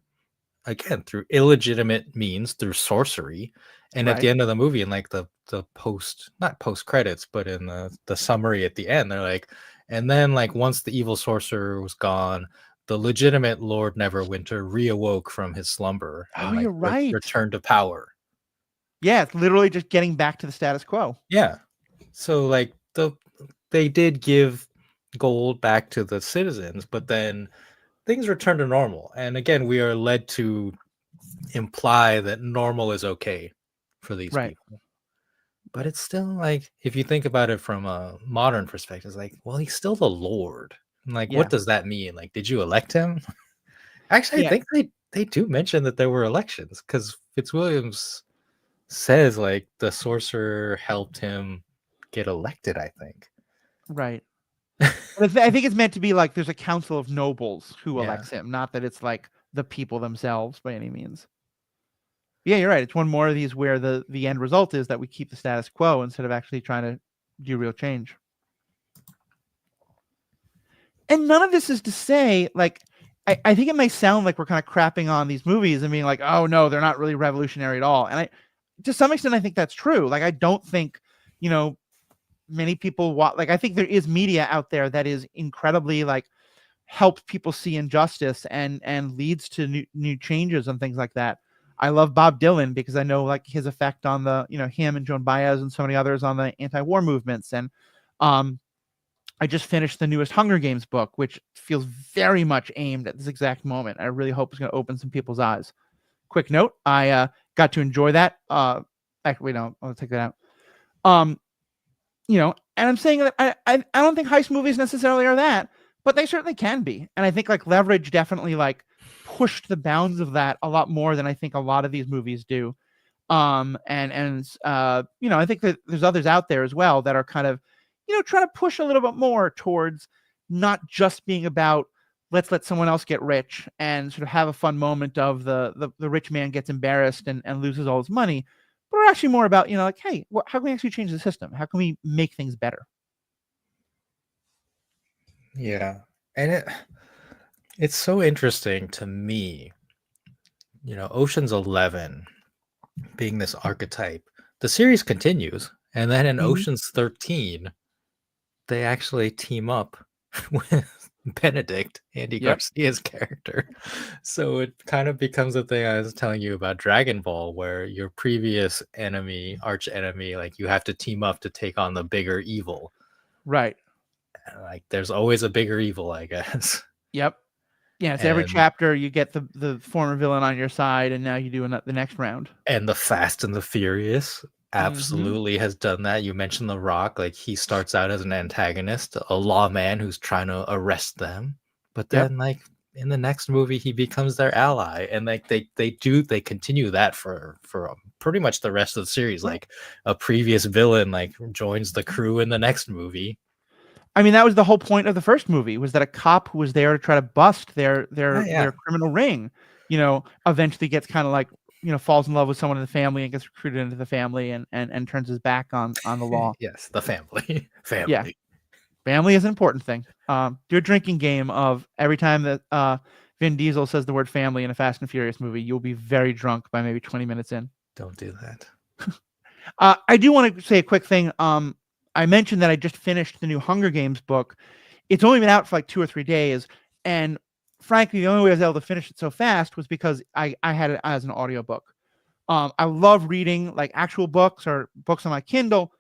Speaker 2: again through illegitimate means, through sorcery. And at the
Speaker 1: Right.
Speaker 2: end of the movie, in like the post, not post credits, but in the summary at the end, they're like, and then like once the evil sorcerer was gone, the legitimate Lord Neverwinter reawoke from his slumber
Speaker 1: Oh,
Speaker 2: and like
Speaker 1: you're right.
Speaker 2: returned to power.
Speaker 1: Yeah, it's literally just getting back to the status quo.
Speaker 2: Yeah. So like they did give gold back to the citizens, but then things return to normal. And again, we are led to imply that normal is okay for these
Speaker 1: Right.
Speaker 2: people. But it's still like, if you think about it from a modern perspective, it's like, well, he's still the Lord. And like, what
Speaker 1: Yeah.
Speaker 2: does that mean? Like, did you elect him? Actually, I
Speaker 1: Yeah.
Speaker 2: think they do mention that there were elections because Fitzwilliams says like the sorcerer helped him get elected, I think.
Speaker 1: Right. But I think it's meant to be like there's a council of nobles who
Speaker 2: Yeah.
Speaker 1: elects him, not that it's like the people themselves by any means. Yeah, you're right. It's one more of these where the end result is that we keep the status quo instead of actually trying to do real change. And none of this is to say, like, I think it may sound like we're kind of crapping on these movies and being like, oh no, they're not really revolutionary at all. And to some extent, I think that's true. Like, I don't think, you know, many people want, like, I think there is media out there that is incredibly like helps people see injustice and leads to new changes and things like that. I love Bob Dylan because I know like his effect on the, him and Joan Baez and so many others on the anti-war movements. And um I just finished the newest Hunger Games book, which feels very much aimed at this exact moment. I really hope it's going to open some people's eyes. Quick note, I got to enjoy that. Actually, no, I'll take that out. Um, and I'm saying that I don't think heist movies necessarily are that, but they certainly can be. And I think like Leverage definitely like pushed the bounds of that a lot more than I think a lot of these movies do. I think that there's others out there as well that are kind of, trying to push a little bit more towards not just being about let's let someone else get rich and sort of have a fun moment of the rich man gets embarrassed and loses all his money, but we're actually more about, like, hey, how can we actually change the system? How can we make things better?
Speaker 2: Yeah. And it's so interesting to me, Ocean's 11 being this archetype. The series continues And then in
Speaker 1: Mhm.
Speaker 2: Ocean's 13, they actually team up with Benedict, Andy
Speaker 1: Yep.
Speaker 2: Garcia's character. So it kind of becomes a thing I was telling you about Dragon Ball, where your previous enemy, arch enemy, like you have to team up to take on the bigger evil.
Speaker 1: Right.
Speaker 2: Like there's always a bigger evil, I guess.
Speaker 1: Yep. Yeah, so every
Speaker 2: And
Speaker 1: chapter you get the former villain on your side, and now you do the next round.
Speaker 2: the Fast and the Furious
Speaker 1: Mhm.
Speaker 2: absolutely has done that. You mentioned The Rock, like he starts out as an antagonist, a lawman who's trying to arrest them, but
Speaker 1: Yep.
Speaker 2: then like in the next movie he becomes their ally, and like they continue that for pretty much the rest of the series.
Speaker 1: Right.
Speaker 2: Like a previous villain like joins the crew in the next movie.
Speaker 1: I mean, that was the whole point of the first movie, was that a cop who was there to try to bust their
Speaker 2: Yeah,
Speaker 1: their
Speaker 2: yeah.
Speaker 1: their criminal ring, eventually gets kinda like, falls in love with someone in the family and gets recruited into the family and turns his back on the law.
Speaker 2: Yes, the family.
Speaker 1: Yeah,
Speaker 2: Family.
Speaker 1: family is an important thing. Do a drinking game of every time that, Vin Diesel says the word family in a Fast and Furious movie, you'll be very drunk by maybe 20 minutes in.
Speaker 2: Don't do that.
Speaker 1: I do wanna say a quick thing. I mentioned that I just finished the new Hunger Games book. It's only been out for like 2 or 3 days, and frankly, the only way I was able to finish it so fast was because I had it as an audiobook. I love reading, like, actual books or books on my Kindle,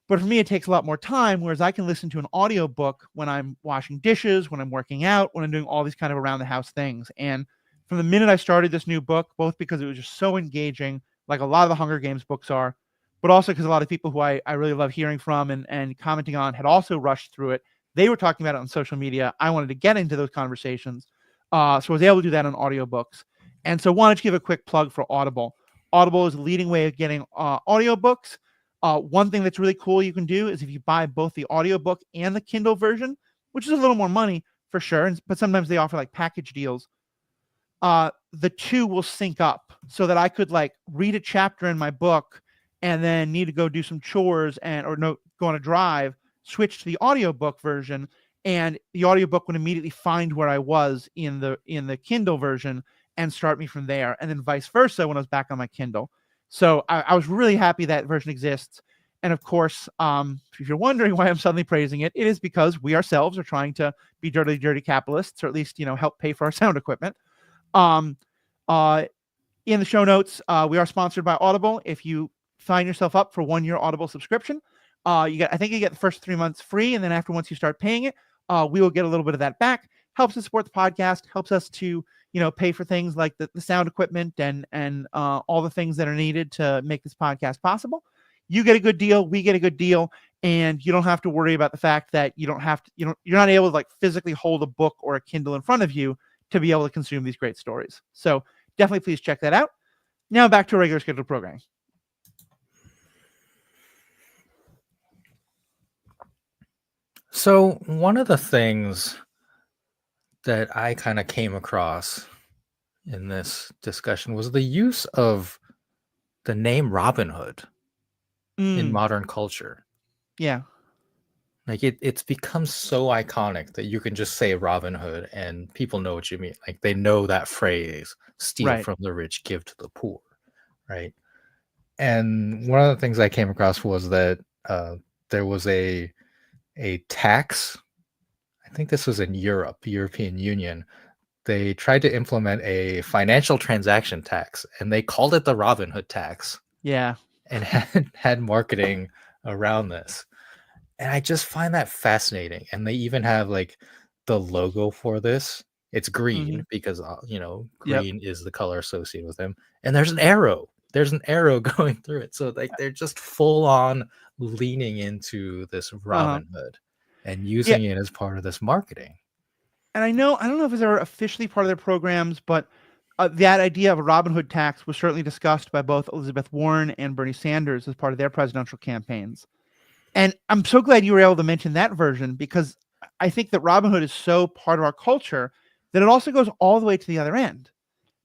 Speaker 1: but for me, it takes a lot more time, whereas I can listen to an audiobook when I'm washing dishes, when I'm working out, when I'm doing all these kind of around the house things. And from the minute I started this new book, both because it was just so engaging, like a lot of the Hunger Games books are, but also because a lot of people who I really love hearing from and commenting on had also rushed through it. They were talking about it on social media. I wanted to get into those conversations. So I was able to do that on audiobooks. And so wanted to give a quick plug for Audible. Audible is a leading way of getting audiobooks. One thing that's really cool you can do is if you buy both the audiobook and the Kindle version, which is a little more money for sure, but sometimes they offer like package deals. The two will sync up so that I could like read a chapter in my book and then need to go do some chores or no, go on a drive, switch to the audiobook version, and the audiobook would immediately find where I was in the Kindle version and start me from there, and then vice versa when I was back on my Kindle. So I was really happy that version exists. And of course, if you're wondering why I'm suddenly praising it, it is because we ourselves are trying to be dirty, dirty capitalists, or at least help pay for our sound equipment. Um, uh, in the show notes, we are sponsored by Audible. If you sign yourself up for 1 year Audible subscription, I think you get the first 3 months free, and then after once you start paying it, we will get a little bit of that back. Helps us support the podcast. Helps us to pay for things like the sound equipment and all the things that are needed to make this podcast possible. You get a good deal. We get a good deal. And you don't have to worry about the fact that you're not able to like physically hold a book or a Kindle in front of you to be able to consume these great stories. So definitely please check that out. Now back to a regular scheduled programming.
Speaker 2: So one of the things that I kind of came across in this discussion was the use of the name Robin Hood in
Speaker 1: Mm,
Speaker 2: modern culture.
Speaker 1: yeah,
Speaker 2: Like it's become so iconic that you can just say Robin Hood and people know what you mean. Like they know that phrase, steal
Speaker 1: right.
Speaker 2: from the rich, give to the poor, right? And one of the things I came across was that there was a tax. I think this was in Europe, European Union. They tried to implement a financial transaction tax, and they called it the Robin Hood tax,
Speaker 1: Yeah.
Speaker 2: and had marketing around this. And I just find that fascinating. And they even have like the logo for this. It's
Speaker 1: Hmm.
Speaker 2: green because
Speaker 1: Yep.
Speaker 2: green is the color associated with them. And there's an arrow. There's an arrow going through it. So like they're just full on leaning into this
Speaker 1: Uh-huh.
Speaker 2: Robin Hood and
Speaker 1: Yeah.
Speaker 2: using it as part of this marketing.
Speaker 1: And I don't know if it's ever officially part of their programs, but that idea of a Robin Hood tax was certainly discussed by both Elizabeth Warren and Bernie Sanders as part of their presidential campaigns. And I'm so glad you were able to mention that version because I think that Robin Hood is so part of our culture that it also goes all the way to the other end.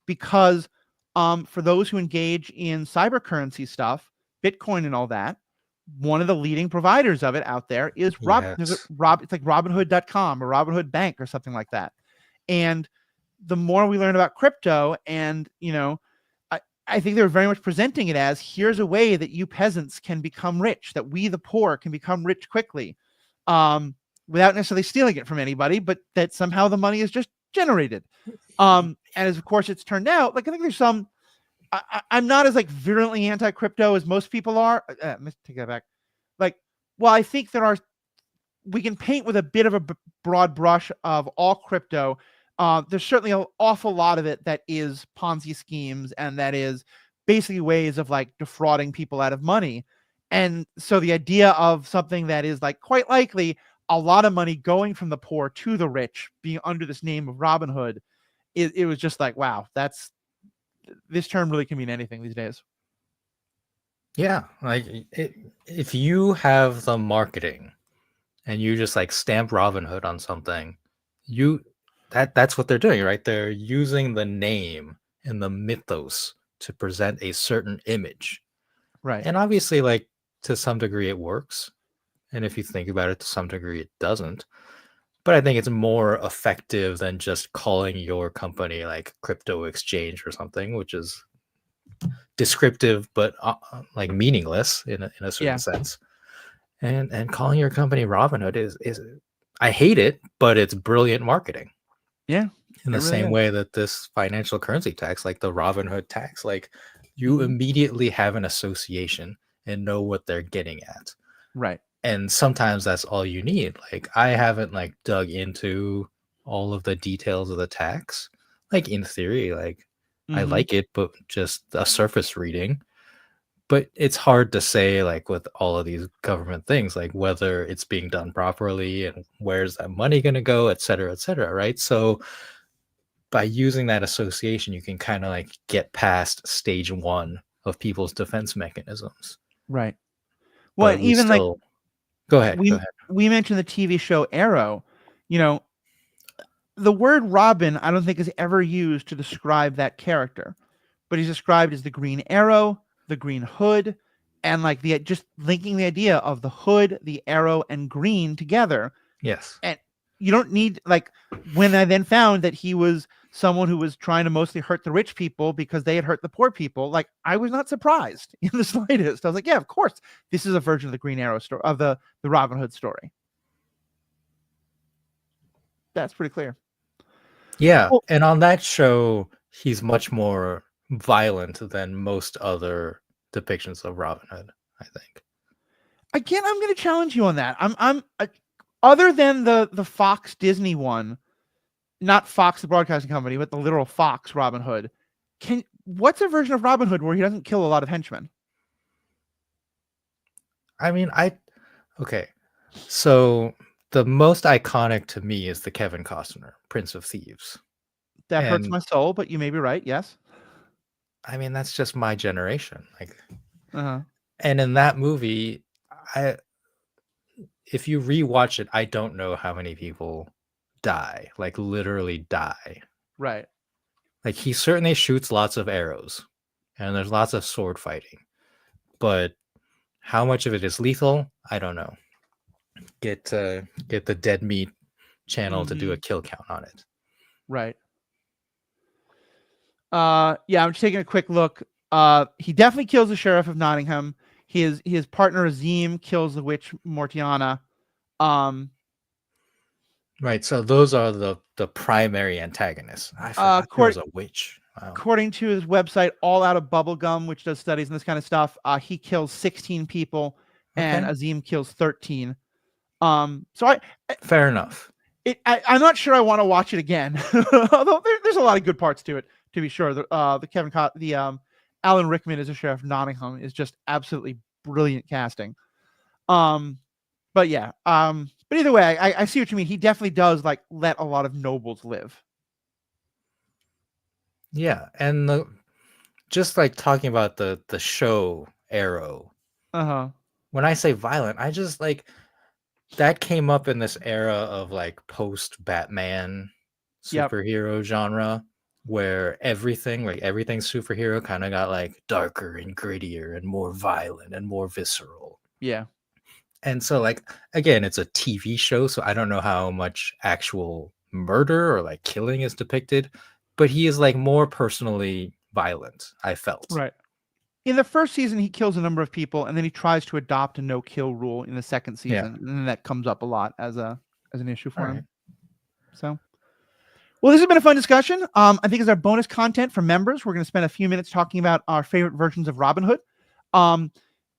Speaker 1: Because for those who engage in cyber currency stuff, Bitcoin and all that, one of the leading providers of it out there is
Speaker 2: Yes.
Speaker 1: It's like robinhood.com or Robinhood Bank or something like that. And the more we learn about crypto and I think they're very much presenting it as, here's a way that you peasants can become rich, that we the poor can become rich quickly, without necessarily stealing it from anybody, but that somehow the money is just generated. And as of course it's turned out, like I think there's some. I'm not as like virulently anti-crypto as most people are. Let's take that back. Like, well, I think there are, we can paint with a bit of a broad brush of all crypto. There's certainly an awful lot of it that is Ponzi schemes, and that is basically ways of like defrauding people out of money. And so the idea of something that is like quite likely a lot of money going from the poor to the rich being under this name of Robin Hood, it was just like, wow, that's, this term really can mean anything these days.
Speaker 2: Yeah, like if you have the marketing and you just like stamp Robinhood on something, you that's what they're doing, right? They're using the name and the mythos to present a certain image.
Speaker 1: Right.
Speaker 2: And obviously, like to some degree it works. And if you think about it, to some degree it doesn't. But I think it's more effective than just calling your company like crypto exchange or something, which is descriptive but like meaningless in a certain
Speaker 1: Yeah.
Speaker 2: sense. And calling your company Robinhood is I hate it, but it's brilliant marketing.
Speaker 1: Yeah.
Speaker 2: In
Speaker 1: It
Speaker 2: the
Speaker 1: really
Speaker 2: same
Speaker 1: is.
Speaker 2: way that this financial currency tax, like the Robinhood tax, like you
Speaker 1: Mhm.
Speaker 2: immediately have an association and know what they're getting at.
Speaker 1: Right.
Speaker 2: And sometimes that's all you need. Like I haven't like dug into all of the details of the tax. Like in theory, like I
Speaker 1: Mhm.
Speaker 2: like it, but just a surface reading. But it's hard to say, like with all of these government things, like whether it's being done properly and where's that money going to go, et cetera, right? So by using that association, you can kind of like get past stage one of people's defense mechanisms.
Speaker 1: Right. Well,
Speaker 2: But
Speaker 1: and
Speaker 2: we
Speaker 1: even like
Speaker 2: still go ahead, go
Speaker 1: we
Speaker 2: ahead.
Speaker 1: we mentioned the TV show Arrow, you know, the word Robin I don't think is ever used to describe that character, but he's described as the Green Arrow, the Green Hood, and like the just linking the idea of the hood, the arrow, and green together.
Speaker 2: Yes.
Speaker 1: And you don't need like, when I then found that he was someone who was trying to mostly hurt the rich people because they had hurt the poor people, like I was not surprised in the slightest. I was like, yeah, of course, this is a version of the Green Arrow story, of the Robin Hood story. That's pretty clear.
Speaker 2: Yeah.
Speaker 1: Well,
Speaker 2: And on that show, he's much more violent than most other depictions of Robin Hood, I think.
Speaker 1: again, I'm going to challenge you on that. Other than the Fox Disney one, not Fox the broadcasting company, but the literal Fox Robin Hood. What's a version of Robin Hood where he doesn't kill a lot of henchmen?
Speaker 2: I mean, okay. So the most iconic to me is the Kevin Costner Prince of Thieves.
Speaker 1: That hurts
Speaker 2: And
Speaker 1: my soul, but you may be right. Yes.
Speaker 2: I mean, that's just my generation. Like,
Speaker 1: Uh huh.
Speaker 2: and in that movie, I if you rewatch it, I don't know how many people die, like literally die.
Speaker 1: Right.
Speaker 2: Like he certainly shoots lots of arrows and there's lots of sword fighting, but how much of it is lethal? I don't know. Get the dead meat channel to do
Speaker 1: Mm-hmm.
Speaker 2: a kill count on it.
Speaker 1: Right. Yeah, I'm just taking a quick look. He definitely kills the sheriff of Nottingham. His partner Azim kills the witch Mortiana. Um,
Speaker 2: Right. So those are the primary antagonists. I forgot there
Speaker 1: court
Speaker 2: was a witch. Wow.
Speaker 1: according to his website, All Out of Bubblegum, which does studies and this kind of stuff, he kills 16 people, and
Speaker 2: Okay.
Speaker 1: Azim kills 13. So
Speaker 2: Fair enough.
Speaker 1: I'm not sure I want to watch it again, although there's a lot of good parts to it. To be sure, the Alan Rickman as a sheriff of Nottingham is just absolutely brilliant casting. Um, but yeah, but either way, I see what you mean. He definitely does like let a lot of nobles live.
Speaker 2: Yeah, and just like talking about the show Arrow.
Speaker 1: Uh huh.
Speaker 2: When I say violent, I just like that came up in this era of like post Batman
Speaker 1: Yep.
Speaker 2: superhero genre where everything superhero kind of got like darker and grittier and more violent and more visceral.
Speaker 1: Yeah.
Speaker 2: And so like again, it's a TV show, so I don't know how much actual murder or like killing is depicted, but he is like more personally violent, I felt.
Speaker 1: Right. In the first season, he kills a number of people, and then he tries to adopt a no-kill rule in the second
Speaker 2: Yeah.
Speaker 1: season, and then that comes up a lot as an issue
Speaker 2: All
Speaker 1: for
Speaker 2: right.
Speaker 1: him. So, well, this has been a fun discussion. I think as our bonus content for members, we're going to spend a few minutes talking about our favorite versions of Robin Hood. Um,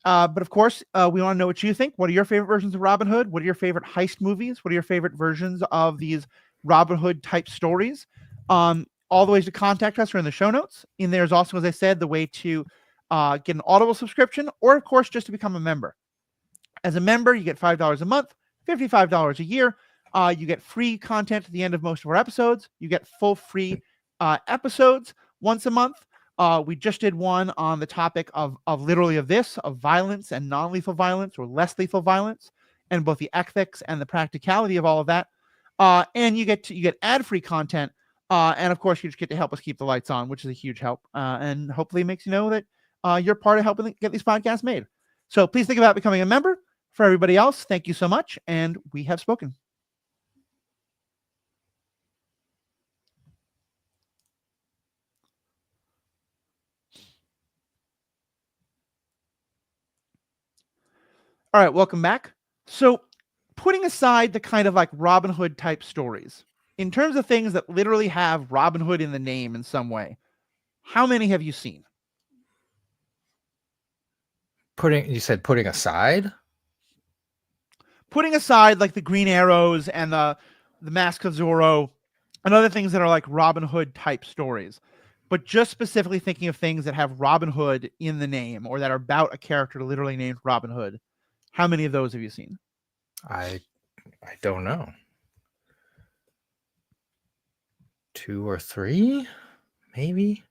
Speaker 1: but of course, we want to know what you think. What are your favorite versions of Robin Hood? What are your favorite heist movies? What are your favorite versions of these Robin Hood type stories? All the ways to contact us are in the show notes. And there's also, as I said, the way to get an Audible subscription, or of course, just to become a member. As a member, you get $5 a month, $55 a year. You get free content at the end of most of our episodes. You get full free episodes once a month. We just did one on the topic of literally of this, of violence and non-lethal violence or less lethal violence, and both the ethics and the practicality of all of that. And you get ad-free content, and of course you just get to help us keep the lights on, which is a huge help, and hopefully makes you know that you're part of helping get these podcasts made. So please think about becoming a member. For everybody else, thank you so much, and we have spoken. All right, welcome back. So, putting aside the kind of like Robin Hood type stories, in terms of things that literally have Robin Hood in the name in some way, how many have you seen?
Speaker 2: You said putting aside?
Speaker 1: Putting aside like the Green Arrows and the Mask of Zorro and other things that are like Robin Hood type stories, but just specifically thinking of things that have Robin Hood in the name or that are about a character literally named Robin Hood. How many of those have you seen?
Speaker 2: I don't know. 2 or 3, maybe.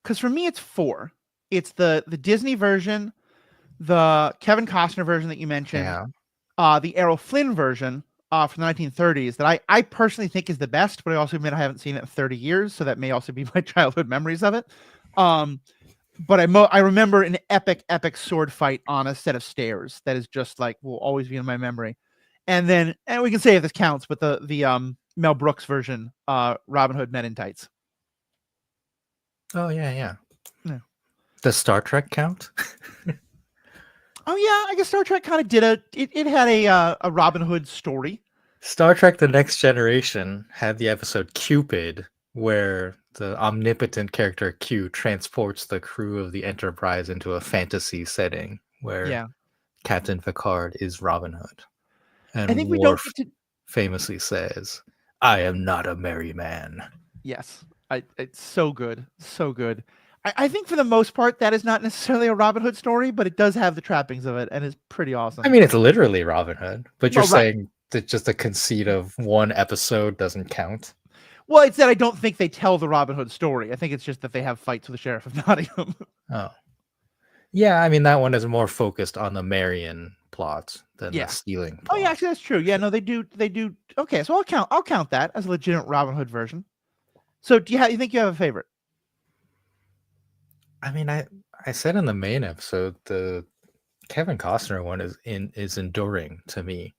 Speaker 1: Because for me, it's 4. It's the Disney version, the Kevin Costner version that you mentioned,
Speaker 2: Yeah.
Speaker 1: the Errol Flynn version from the 1930s that I personally think is the best, but I also admit I haven't seen it in 30 years, so that may also be my childhood memories of it. But I remember an epic sword fight on a set of stairs that is just like will always be in my memory. And then, and we can say if this counts, but the Mel Brooks version, Robin Hood Men in Tights.
Speaker 2: Oh yeah.
Speaker 1: Yeah.
Speaker 2: Does Star Trek count?
Speaker 1: Oh yeah, I guess Star Trek kind of did it had a Robin Hood story.
Speaker 2: Star Trek: The Next Generation had the episode Cupid, where the omnipotent character Q transports the crew of the Enterprise into a fantasy setting where
Speaker 1: Yeah.
Speaker 2: Captain Picard is Robin Hood.
Speaker 1: I
Speaker 2: And
Speaker 1: think we don't
Speaker 2: Worf
Speaker 1: get to.
Speaker 2: famously says, "I am not a merry man."
Speaker 1: Yes, it's so good, so good. I think for the most part that is not necessarily a Robin Hood story, but it does have the trappings of it and is pretty
Speaker 2: I
Speaker 1: awesome.
Speaker 2: mean, it's literally Robin Hood, but you're
Speaker 1: Well, right.
Speaker 2: saying that just the conceit of one episode doesn't count?
Speaker 1: Well, it's that I don't think they tell the Robin Hood story. I think it's just that they have fights with the Sheriff of Nottingham.
Speaker 2: Oh. Yeah, I mean, that one is more focused on the Marion plot than the
Speaker 1: Yeah.
Speaker 2: stealing
Speaker 1: Oh yeah,
Speaker 2: plot.
Speaker 1: actually that's true. Yeah, no, they do. They do. Okay, so I'll count that as a legitimate Robin Hood version. So you think you have a favorite?
Speaker 2: I mean, I said in the main episode, the Kevin Costner one is enduring to me.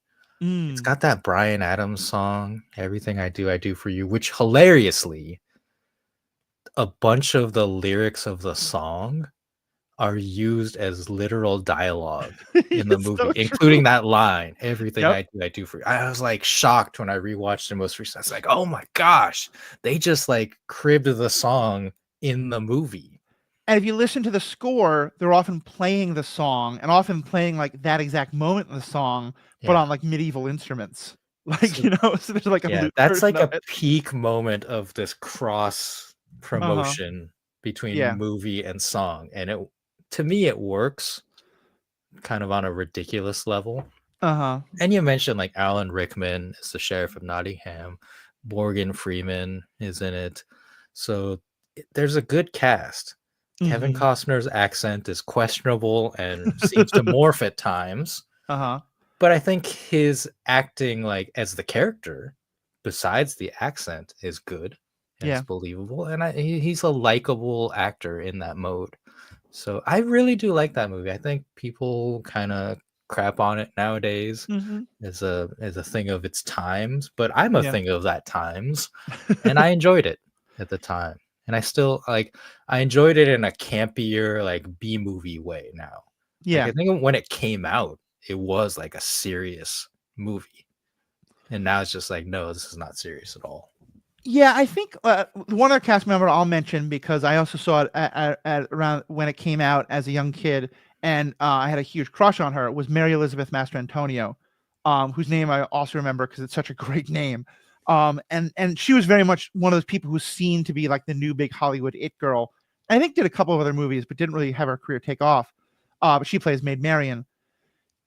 Speaker 2: It's
Speaker 1: Mm.
Speaker 2: got that Bryan Adams song, "Everything I Do for You," which hilariously, a bunch of the lyrics of the song are used as literal dialogue in the
Speaker 1: It's
Speaker 2: movie,
Speaker 1: so true.
Speaker 2: including that line, "Everything
Speaker 1: Yep.
Speaker 2: I do for you." I was like shocked when I rewatched the most recent. I was like, "Oh my gosh, they just like cribbed the song in the movie."
Speaker 1: And if you listen to the score, they're often playing the song and often playing like that exact moment in the song, but
Speaker 2: Yeah.
Speaker 1: on like medieval instruments. Like,
Speaker 2: So
Speaker 1: so there's like a
Speaker 2: yeah,
Speaker 1: lute
Speaker 2: that's
Speaker 1: version
Speaker 2: like
Speaker 1: of
Speaker 2: a
Speaker 1: it.
Speaker 2: peak moment of this cross
Speaker 1: Uh-huh.
Speaker 2: promotion between
Speaker 1: Yeah.
Speaker 2: movie and song, and it to me it works kind of on a ridiculous level.
Speaker 1: Uh-huh.
Speaker 2: And you mentioned like Alan Rickman is the Sheriff of Nottingham, Morgan Freeman is in it. So there's a good cast. Kevin
Speaker 1: Mhm.
Speaker 2: Costner's accent is questionable and seems to morph at times,
Speaker 1: Uh-huh.
Speaker 2: but I think his acting like as the character besides the accent is good and it's
Speaker 1: Yeah.
Speaker 2: believable, and he's a likable actor in that mode. So I really do like that movie. I think people kind of crap on it nowadays
Speaker 1: Mhm.
Speaker 2: as a thing of its times, but I'm a
Speaker 1: Yeah.
Speaker 2: thing of that times, and I enjoyed it at the time. and I still like I enjoyed it in a campier like B movie way now. Like
Speaker 1: Yeah.
Speaker 2: I think when it came out, it was like a serious movie, and now it's just like no, this is not serious at all.
Speaker 1: Yeah, I think one other cast member I'll mention because I also saw it at around when it came out as a young kid, and I had a huge crush on her. Was Mary Elizabeth Mastrantonio, whose name I also remember because it's such a great name. And she was very much one of those people who's seen to be like the new big Hollywood it girl. I think did a couple of other movies, but didn't really have her career take off. But she plays Maid Marian.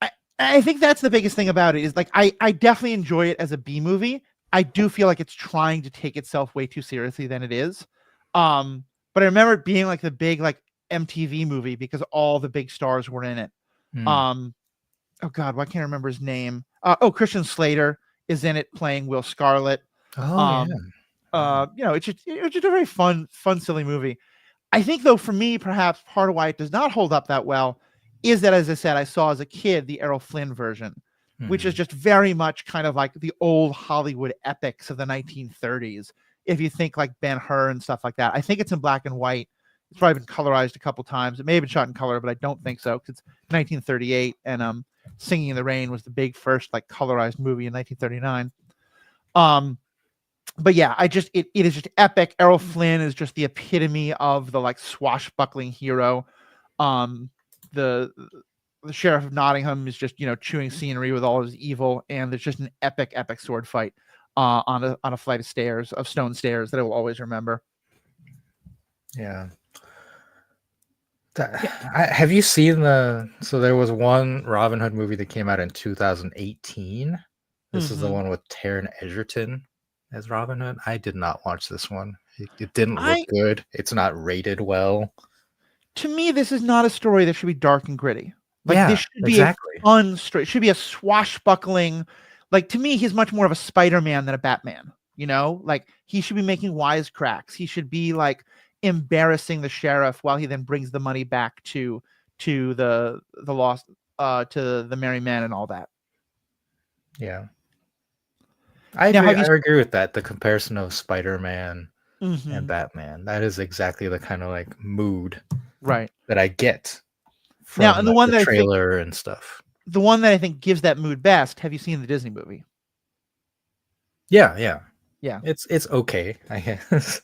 Speaker 1: I, I think that's the biggest thing about it is like I definitely enjoy it as a B movie. I do feel like it's trying to take itself way too seriously than it is. Um, but I remember it being like the big like MTV movie because all the big stars were in it.
Speaker 2: Mm.
Speaker 1: Um, oh God, why can't I remember his name? Christian Slater is in it playing Will Scarlet.
Speaker 2: Oh yeah.
Speaker 1: Um,
Speaker 2: Wow.
Speaker 1: it's just a very fun, silly movie. I think though, for me, perhaps part of why it does not hold up that well is that, as I said, I saw as a kid the Errol Flynn version, which is
Speaker 2: Mhm.
Speaker 1: just very much kind of like the old Hollywood epics of the 1930s. If you think like Ben Hur and stuff like that, I think it's in black and white. It's probably been colorized a couple times. It may have been shot in color, but I don't think so because it's 1938, and Singing in the Rain was the big first like colorized movie in 1939. Um, but yeah, it is just epic. Errol Flynn is just the epitome of the like swashbuckling hero. Um, the the sheriff of Nottingham is just chewing scenery with all his evil, and there's just an epic sword fight on a flight of stairs of stone stairs that I will always remember.
Speaker 2: Yeah.
Speaker 1: Yeah.
Speaker 2: Have you seen the so there was one Robin Hood movie that came out in 2018. This is the
Speaker 1: Hmm.
Speaker 2: one with Taron Egerton as Robin Hood. I did not watch this one. It didn't look
Speaker 1: I
Speaker 2: good. It's not rated well.
Speaker 1: To me, this is not a story that should be dark and gritty. Like this
Speaker 2: Yeah,
Speaker 1: should be a
Speaker 2: exactly.
Speaker 1: fun story. It should be a swashbuckling. Like to me, he's much more of a Spider-Man than a Batman. Like he should be making wisecracks. He should be like embarrassing the sheriff while he then brings the money back to the lost to the merry men and all that.
Speaker 2: Yeah. I
Speaker 1: Now,
Speaker 2: agree.
Speaker 1: have you?
Speaker 2: I agree with that. The comparison of Spider-Man and
Speaker 1: Mhm.
Speaker 2: Batman. That is exactly the kind of like mood
Speaker 1: Right.
Speaker 2: that I get
Speaker 1: Now,
Speaker 2: from
Speaker 1: and the
Speaker 2: like
Speaker 1: one
Speaker 2: the
Speaker 1: that I think
Speaker 2: trailer and stuff.
Speaker 1: the one that I think gives that mood best. Have you seen the Disney movie?
Speaker 2: Yeah, yeah.
Speaker 1: Yeah.
Speaker 2: It's okay, I guess.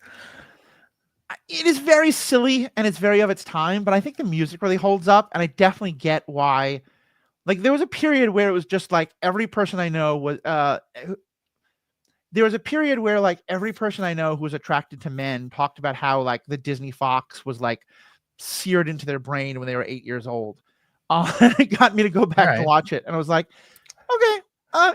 Speaker 1: It is very silly and it's very of its time, but I think the music really holds up, and I definitely get why. Like there was a period where it was just like every person I know was there was a period where like every person I know who was attracted to men talked about how like the Disney Fox was like seared into their brain when they were 8 years old. It got me to go
Speaker 2: All
Speaker 1: back to
Speaker 2: right.
Speaker 1: watch it, and I was like, okay,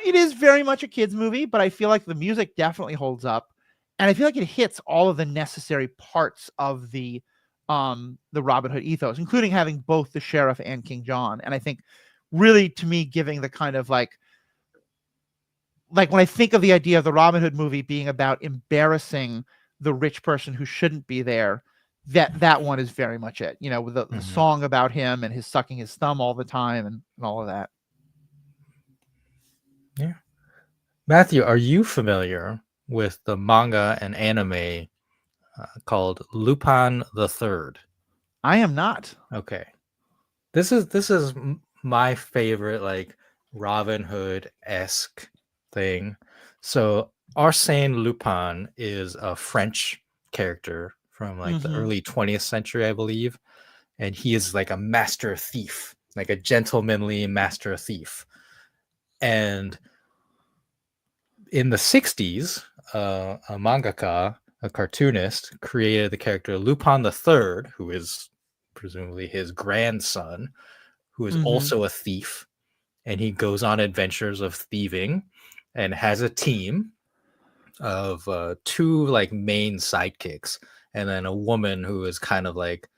Speaker 1: it is very much a kids movie, but I feel like the music definitely holds up, and I feel like it hits all of the necessary parts of the Robin Hood ethos, including having both the sheriff and King John. And I think, really, to me, giving the kind of like when I think of the idea of the Robin Hood movie being about embarrassing the rich person who shouldn't be there, that one is very much it. With the
Speaker 2: Mhm.
Speaker 1: song about him and his sucking his thumb all the time and all of that.
Speaker 2: Yeah. Matthew, are you familiar with the manga and anime called Lupin the Third?
Speaker 1: I am not.
Speaker 2: Okay. This is my favorite like Robin Hood esque thing. So Arsène Lupin is a French character from like the
Speaker 1: Hmm.
Speaker 2: early 20th century, I believe, and he is like a master thief, like a gentlemanly master thief. And in the 60s, a mangaka, a cartoonist, created the character Lupin the Third, who is presumably his grandson, who is
Speaker 1: Hmm.
Speaker 2: also a thief, and he goes on adventures of thieving and has a team of two like main sidekicks and then a woman who is kind of like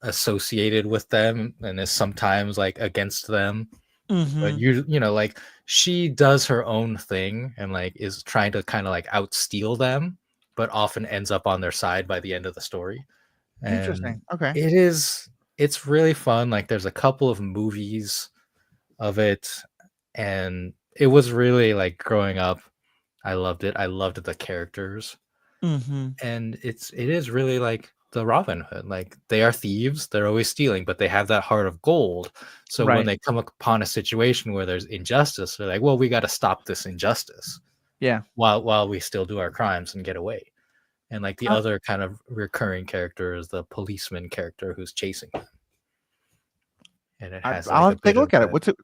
Speaker 2: associated with them and is sometimes like against them, but
Speaker 1: Hmm.
Speaker 2: like she does her own thing and like is trying to kind of like outsteal them, but often ends up on their side by the end of the story. And
Speaker 1: Interesting. Okay.
Speaker 2: it's really fun. Like there's a couple of movies of it, and it was really like growing up, I loved it. I loved the characters.
Speaker 1: Mm-hmm.
Speaker 2: And it is really like the Robin Hood. Like they are thieves, they're always stealing, but they have that heart of gold. So when
Speaker 1: Right.
Speaker 2: they come upon a situation where there's injustice, they're like, well, we got to stop this injustice
Speaker 1: Yeah.
Speaker 2: while we still do our crimes and get away. And like the
Speaker 1: Uh,
Speaker 2: other kind of recurring character is the policeman character who's chasing them. And it has
Speaker 1: I'll
Speaker 2: like a
Speaker 1: have to take
Speaker 2: bit
Speaker 1: a
Speaker 2: of
Speaker 1: look at it.
Speaker 2: that.
Speaker 1: What's it?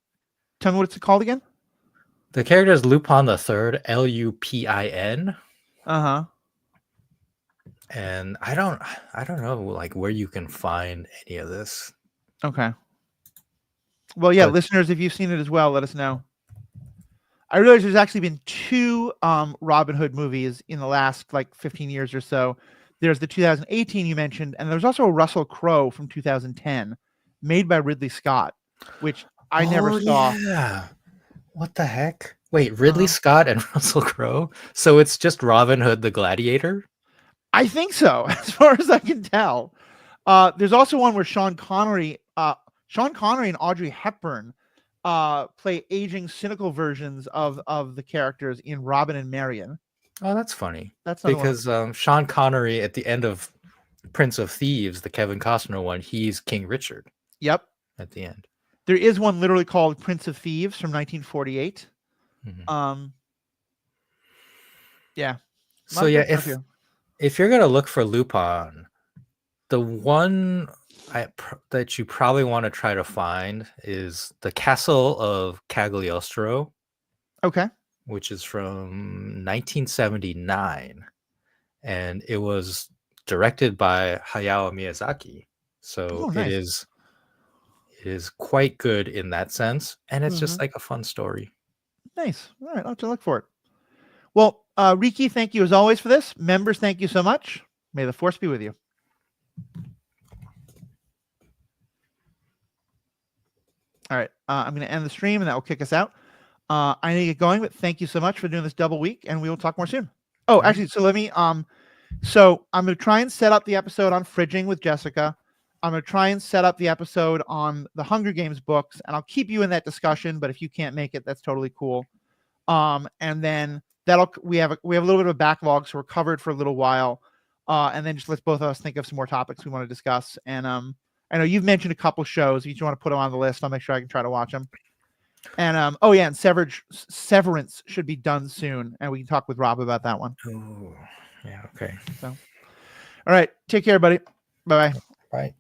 Speaker 1: Tell me what it's called again.
Speaker 2: The character is Lupin the Third, Lupin,
Speaker 1: Uh-huh.
Speaker 2: and I don't know like where you can find any of this,
Speaker 1: Okay. Well, yeah,
Speaker 2: but
Speaker 1: listeners, if you've seen it as well, let us know. I realize there's actually been two Robin Hood movies in the last like 15 years or so. There's the 2018 you mentioned, and there's also a Russell Crowe from 2010, made by Ridley Scott, which I never
Speaker 2: oh
Speaker 1: saw.
Speaker 2: yeah, what the heck? Wait, Ridley
Speaker 1: Uh,
Speaker 2: Scott and Russell Crowe? So it's just Robin Hood the Gladiator?
Speaker 1: I think so, as far as I can tell. There's also one where Sean Connery and Audrey Hepburn play aging, cynical versions of the characters in Robin and Marion.
Speaker 2: Oh, that's funny
Speaker 1: That's another one.
Speaker 2: because Sean Connery at the end of Prince of Thieves, the Kevin Costner one, he's King Richard
Speaker 1: Yep.
Speaker 2: at the end.
Speaker 1: There is one literally called Prince of Thieves from 1948.
Speaker 2: Mhm.
Speaker 1: Um, yeah, a
Speaker 2: So
Speaker 1: lot of
Speaker 2: yeah,
Speaker 1: good stuff here.
Speaker 2: if you're gonna look for Lupin, the one that you probably want to try to find is the Castle of Cagliostro,
Speaker 1: Okay.
Speaker 2: which is from 1979, and it was directed by Hayao Miyazaki. So
Speaker 1: Oh, nice.
Speaker 2: it is quite good in that sense, and it's
Speaker 1: Hmm.
Speaker 2: just like a fun story.
Speaker 1: Nice. All right, I'll have to look for it. Well, Riki, thank you as always for this. Members, thank you so much. May the force be with you. All right, I'm going to end the stream, and that will kick us out. I need to get going, but thank you so much for doing this double week, and we will talk more soon. Oh,
Speaker 2: All right.
Speaker 1: actually, so let me so I'm going to try and set up the episode on fridging with Jessica. I'm going to try and set up the episode on the Hunger Games books, and I'll keep you in that discussion. But if you can't make it, that's totally cool. And then we have a little bit of a backlog, so we're covered for a little while. And then just let's both of us think of some more topics we want to discuss. And I know you've mentioned a couple shows. If you want to put them on the list, I'll make sure I can try to watch them. And oh yeah, and Severance should be done soon, and we can talk with Rob about that one.
Speaker 2: Oh, yeah. Okay.
Speaker 1: So, all right, take care, buddy. Bye bye.
Speaker 2: Bye.